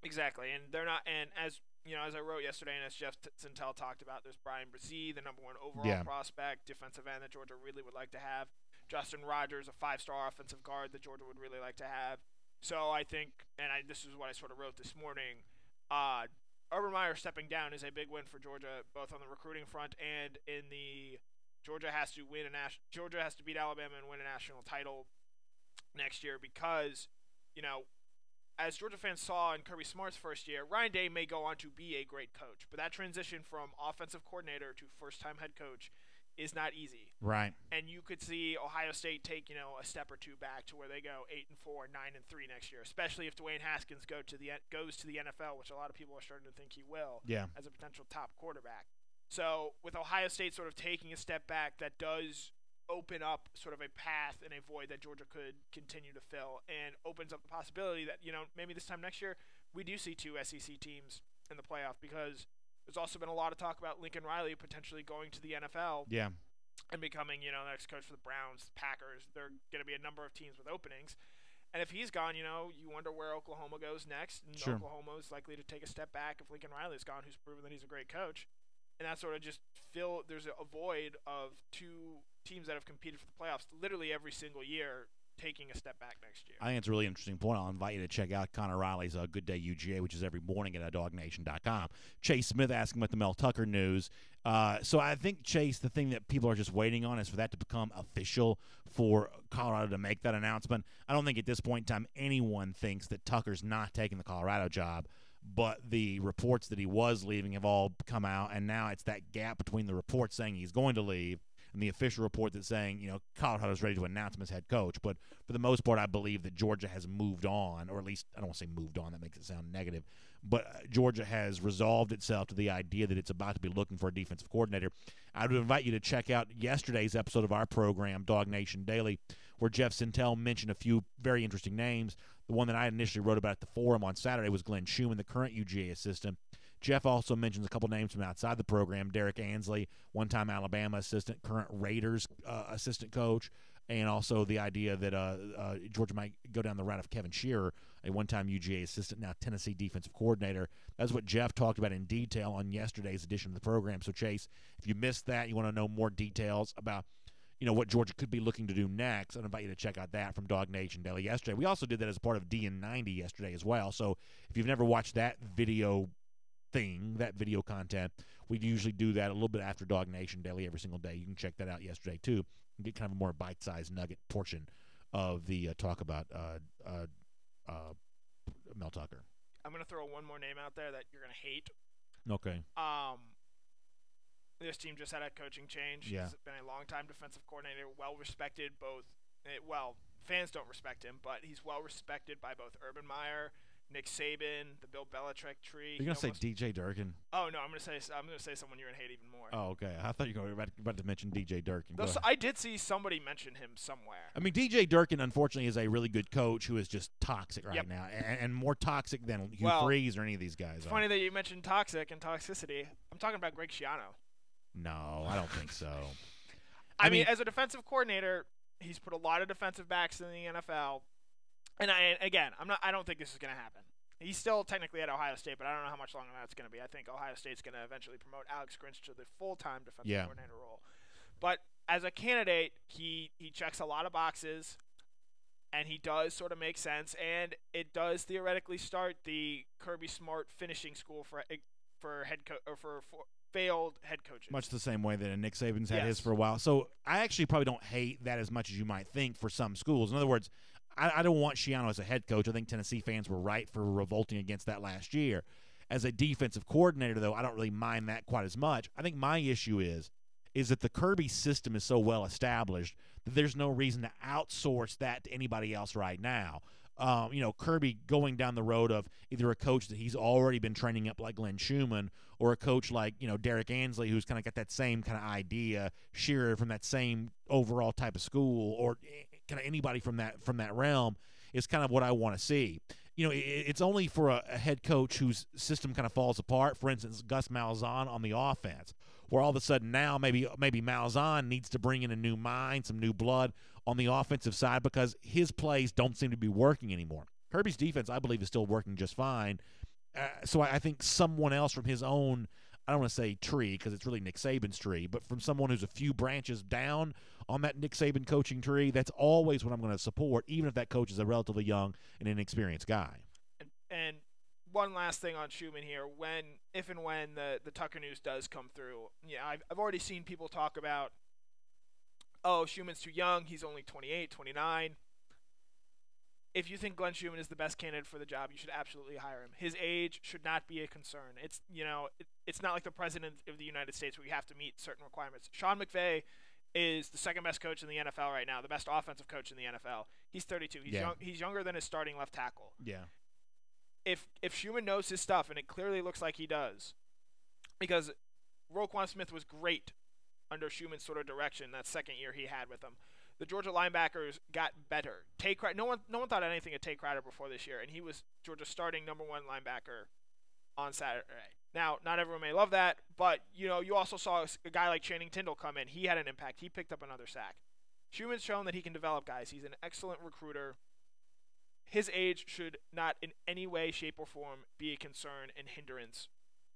Exactly, and they're not. And as you know, as I wrote yesterday, and as Jeff Sintel talked about, there's Brian Brzee, the #1 overall prospect, defensive end that Georgia really would like to have. Justin Rogers, a 5-star offensive guard that Georgia would really like to have. So I think, this is what I sort of wrote this morning, Urban Meyer stepping down is a big win for Georgia, both on the recruiting front and in the Georgia has to beat Alabama and win a national title next year because, you know, as Georgia fans saw in Kirby Smart's first year, Ryan Day may go on to be a great coach, but that transition from offensive coordinator to first-time head coach is not easy. Right. And you could see Ohio State take, you know, a step or two back to where they go 8-4, 9-3 next year, especially if Dwayne Haskins goes to the NFL, which a lot of people are starting to think he will, as a potential top quarterback. So with Ohio State sort of taking a step back, that does open up sort of a path and a void that Georgia could continue to fill, and opens up the possibility that, you know, maybe this time next year we do see 2 SEC teams in the playoff, because there's also been a lot of talk about Lincoln Riley potentially going to the NFL and becoming, you know, the next coach for the Browns, Packers. There are going to be a number of teams with openings. And if he's gone, you know, you wonder where Oklahoma goes next. And Oklahoma is likely to take a step back if Lincoln Riley's gone, who's proven that he's a great coach. And that sort of just there's a void of 2 teams that have competed for the playoffs literally every single year taking a step back next year. I think it's a really interesting point. I'll invite you to check out Connor Riley's Good Day UGA, which is every morning at DawgNation.com. Chase Smith asking about the Mel Tucker news. So I think, Chase, the thing that people are just waiting on is for that to become official for Colorado to make that announcement. I don't think at this point in time anyone thinks that Tucker's not taking the Colorado job, but the reports that he was leaving have all come out, and now it's that gap between the reports saying he's going to leave and the official report that's saying, Colorado's ready to announce him as head coach. But for the most part, I believe that Georgia has moved on, or at least I don't want to say moved on. That makes it sound negative. But Georgia has resolved itself to the idea that it's about to be looking for a defensive coordinator. I would invite you to check out yesterday's episode of our program, DawgNation Daily, where Jeff Sintel mentioned a few very interesting names. The one that I initially wrote about at the forum on Saturday was Glenn Schumann, the current UGA assistant. Jeff also mentions a couple names from outside the program: Derek Ansley, one-time Alabama assistant, current Raiders assistant coach, and also the idea that Georgia might go down the route of Kevin Shearer, a one-time UGA assistant, now Tennessee defensive coordinator. That's what Jeff talked about in detail on yesterday's edition of the program. So, Chase, if you missed that, you want to know more details about what Georgia could be looking to do next, I'd invite you to check out that from DawgNation Daily yesterday. We also did that as part of DN90 yesterday as well. So if you've never watched that video content, we usually do that a little bit after DawgNation Daily every single day. You can check that out yesterday too and get kind of a more bite-sized nugget portion of the talk about Mel Tucker. I'm going to throw one more name out there that you're going to hate. Okay. This team just had a coaching change. Yeah. He's been a long-time defensive coordinator, well-respected fans don't respect him, but he's well-respected by both Urban Meyer, Nick Saban, the Bill Belichick tree. You're going to say DJ Durkin? Oh, no, I'm going to say someone you're going to hate even more. Oh, okay. I thought you were about to mention DJ Durkin. I did see somebody mention him somewhere. I mean, DJ Durkin, unfortunately, is a really good coach who is just toxic right now, and more toxic than Hugh Freeze or any of these guys. It's funny that you mentioned toxic and toxicity. I'm talking about Greg Schiano. No, I don't think so. I mean, as a defensive coordinator, he's put a lot of defensive backs in the NFL. And I don't think this is going to happen. He's still technically at Ohio State, but I don't know how much longer that's going to be. I think Ohio State's going to eventually promote Alex Grinch to the full-time defensive coordinator role. But as a candidate, he checks a lot of boxes, and he does sort of make sense, and it does theoretically start the Kirby Smart finishing school for failed head coaches. Much the same way that Nick Saban's had his for a while. So I actually probably don't hate that as much as you might think for some schools. In other words, I don't want Schiano as a head coach. I think Tennessee fans were right for revolting against that last year. As a defensive coordinator, though, I don't really mind that quite as much. I think my issue is that the Kirby system is so well established that there's no reason to outsource that to anybody else right now. Kirby going down the road of either a coach that he's already been training up like Glenn Schumann, or a coach like, Derek Ansley, who's kind of got that same kind of idea, Shearer from that same overall type of school, or kind of anybody from that realm, is kind of what I want to see. It's only for a head coach whose system kind of falls apart. For instance, Gus Malzahn on the offense, where all of a sudden now maybe Malzahn needs to bring in a new mind, some new blood on the offensive side, because his plays don't seem to be working anymore. Kirby's defense, I believe, is still working just fine. So I think someone else from his own, I don't want to say tree because it's really Nick Saban's tree, but from someone who's a few branches down on that Nick Saban coaching tree, that's always what I'm going to support, even if that coach is a relatively young and inexperienced guy. And one last thing on Schumann here, if and when the Tucker news does come through, I've already seen people talk about, Schumann's too young, he's only 28, 29. If you think Glenn Schumann is the best candidate for the job, you should absolutely hire him. His age should not be a concern. It's it's not like the president of the United States where you have to meet certain requirements. Sean McVay is the second best coach in the NFL right now, the best offensive coach in the NFL. He's 32. He's younger than his starting left tackle. Yeah. If Schumann knows his stuff, and it clearly looks like he does, because Roquan Smith was great under Schumann's sort of direction that second year he had with him. The Georgia linebackers got better. No one thought anything of Tay Crowder before this year, and he was Georgia's starting number one linebacker on Saturday. Now, not everyone may love that, but you also saw a guy like Channing Tindall come in. He had an impact. He picked up another sack. Schumann's shown that he can develop guys. He's an excellent recruiter. His age should not in any way, shape, or form be a concern and hindrance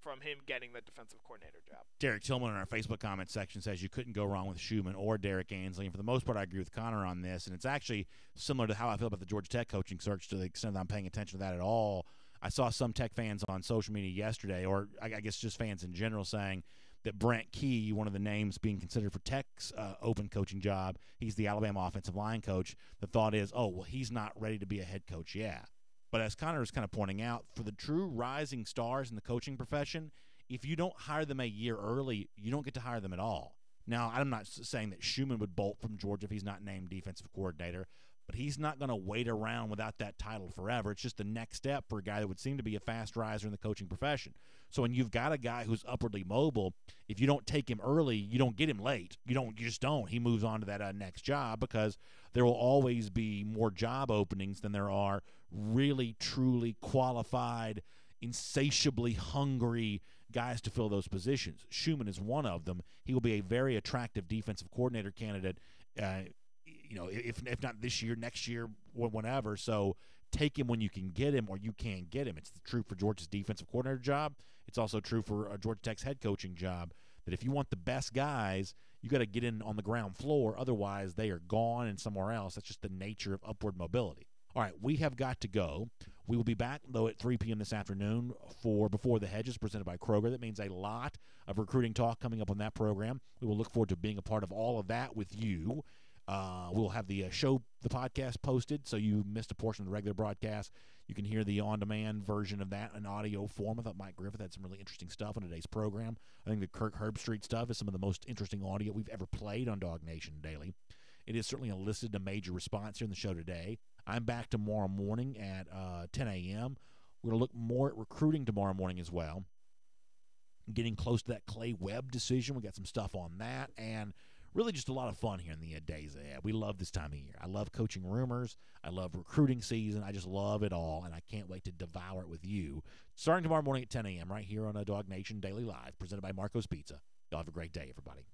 from him getting the defensive coordinator job. Derek Tillman in our Facebook comment section says you couldn't go wrong with Schumann or Derek Ansley. And for the most part, I agree with Connor on this. And it's actually similar to how I feel about the Georgia Tech coaching search to the extent that I'm paying attention to that at all. I saw some Tech fans on social media yesterday, or I guess just fans in general, saying that Brent Key, one of the names being considered for Tech's open coaching job, he's the Alabama offensive line coach. The thought is, oh, well, he's not ready to be a head coach yet. But as Connor was kind of pointing out, for the true rising stars in the coaching profession, if you don't hire them a year early, you don't get to hire them at all. Now, I'm not saying that Schumann would bolt from Georgia if he's not named defensive coordinator, but he's not going to wait around without that title forever. It's just the next step for a guy that would seem to be a fast riser in the coaching profession. So when you've got a guy who's upwardly mobile, if you don't take him early, you don't get him late. You just don't. He moves on to that next job because there will always be more job openings than there are really, truly qualified, insatiably hungry guys to fill those positions. Schumann is one of them. He will be a very attractive defensive coordinator candidate, if not this year, next year, whenever. So take him when you can get him, or you can't get him. It's true for Georgia's defensive coordinator job. It's also true for Georgia Tech's head coaching job, that if you want the best guys, you got to get in on the ground floor. Otherwise, they are gone and somewhere else. That's just the nature of upward mobility. All right, we have got to go. We will be back, though, at 3 p.m. this afternoon for Before the Hedges, presented by Kroger. That means a lot of recruiting talk coming up on that program. We will look forward to being a part of all of that with you. We'll have the the podcast posted, so you missed a portion of the regular broadcast. You can hear the on-demand version of that in audio form. I thought Mike Griffith had some really interesting stuff on today's program. I think the Kirk Herbstreit stuff is some of the most interesting audio we've ever played on DawgNation Daily. It has certainly elicited a major response here in the show today. I'm back tomorrow morning at 10 a.m. We're going to look more at recruiting tomorrow morning as well. Getting close to that Clay Webb decision. We got some stuff on that, and really just a lot of fun here in the days ahead. We love this time of year. I love coaching rumors. I love recruiting season. I just love it all, and I can't wait to devour it with you. Starting tomorrow morning at 10 a.m. right here on DawgNation Daily Live, presented by Marco's Pizza. Y'all have a great day, everybody.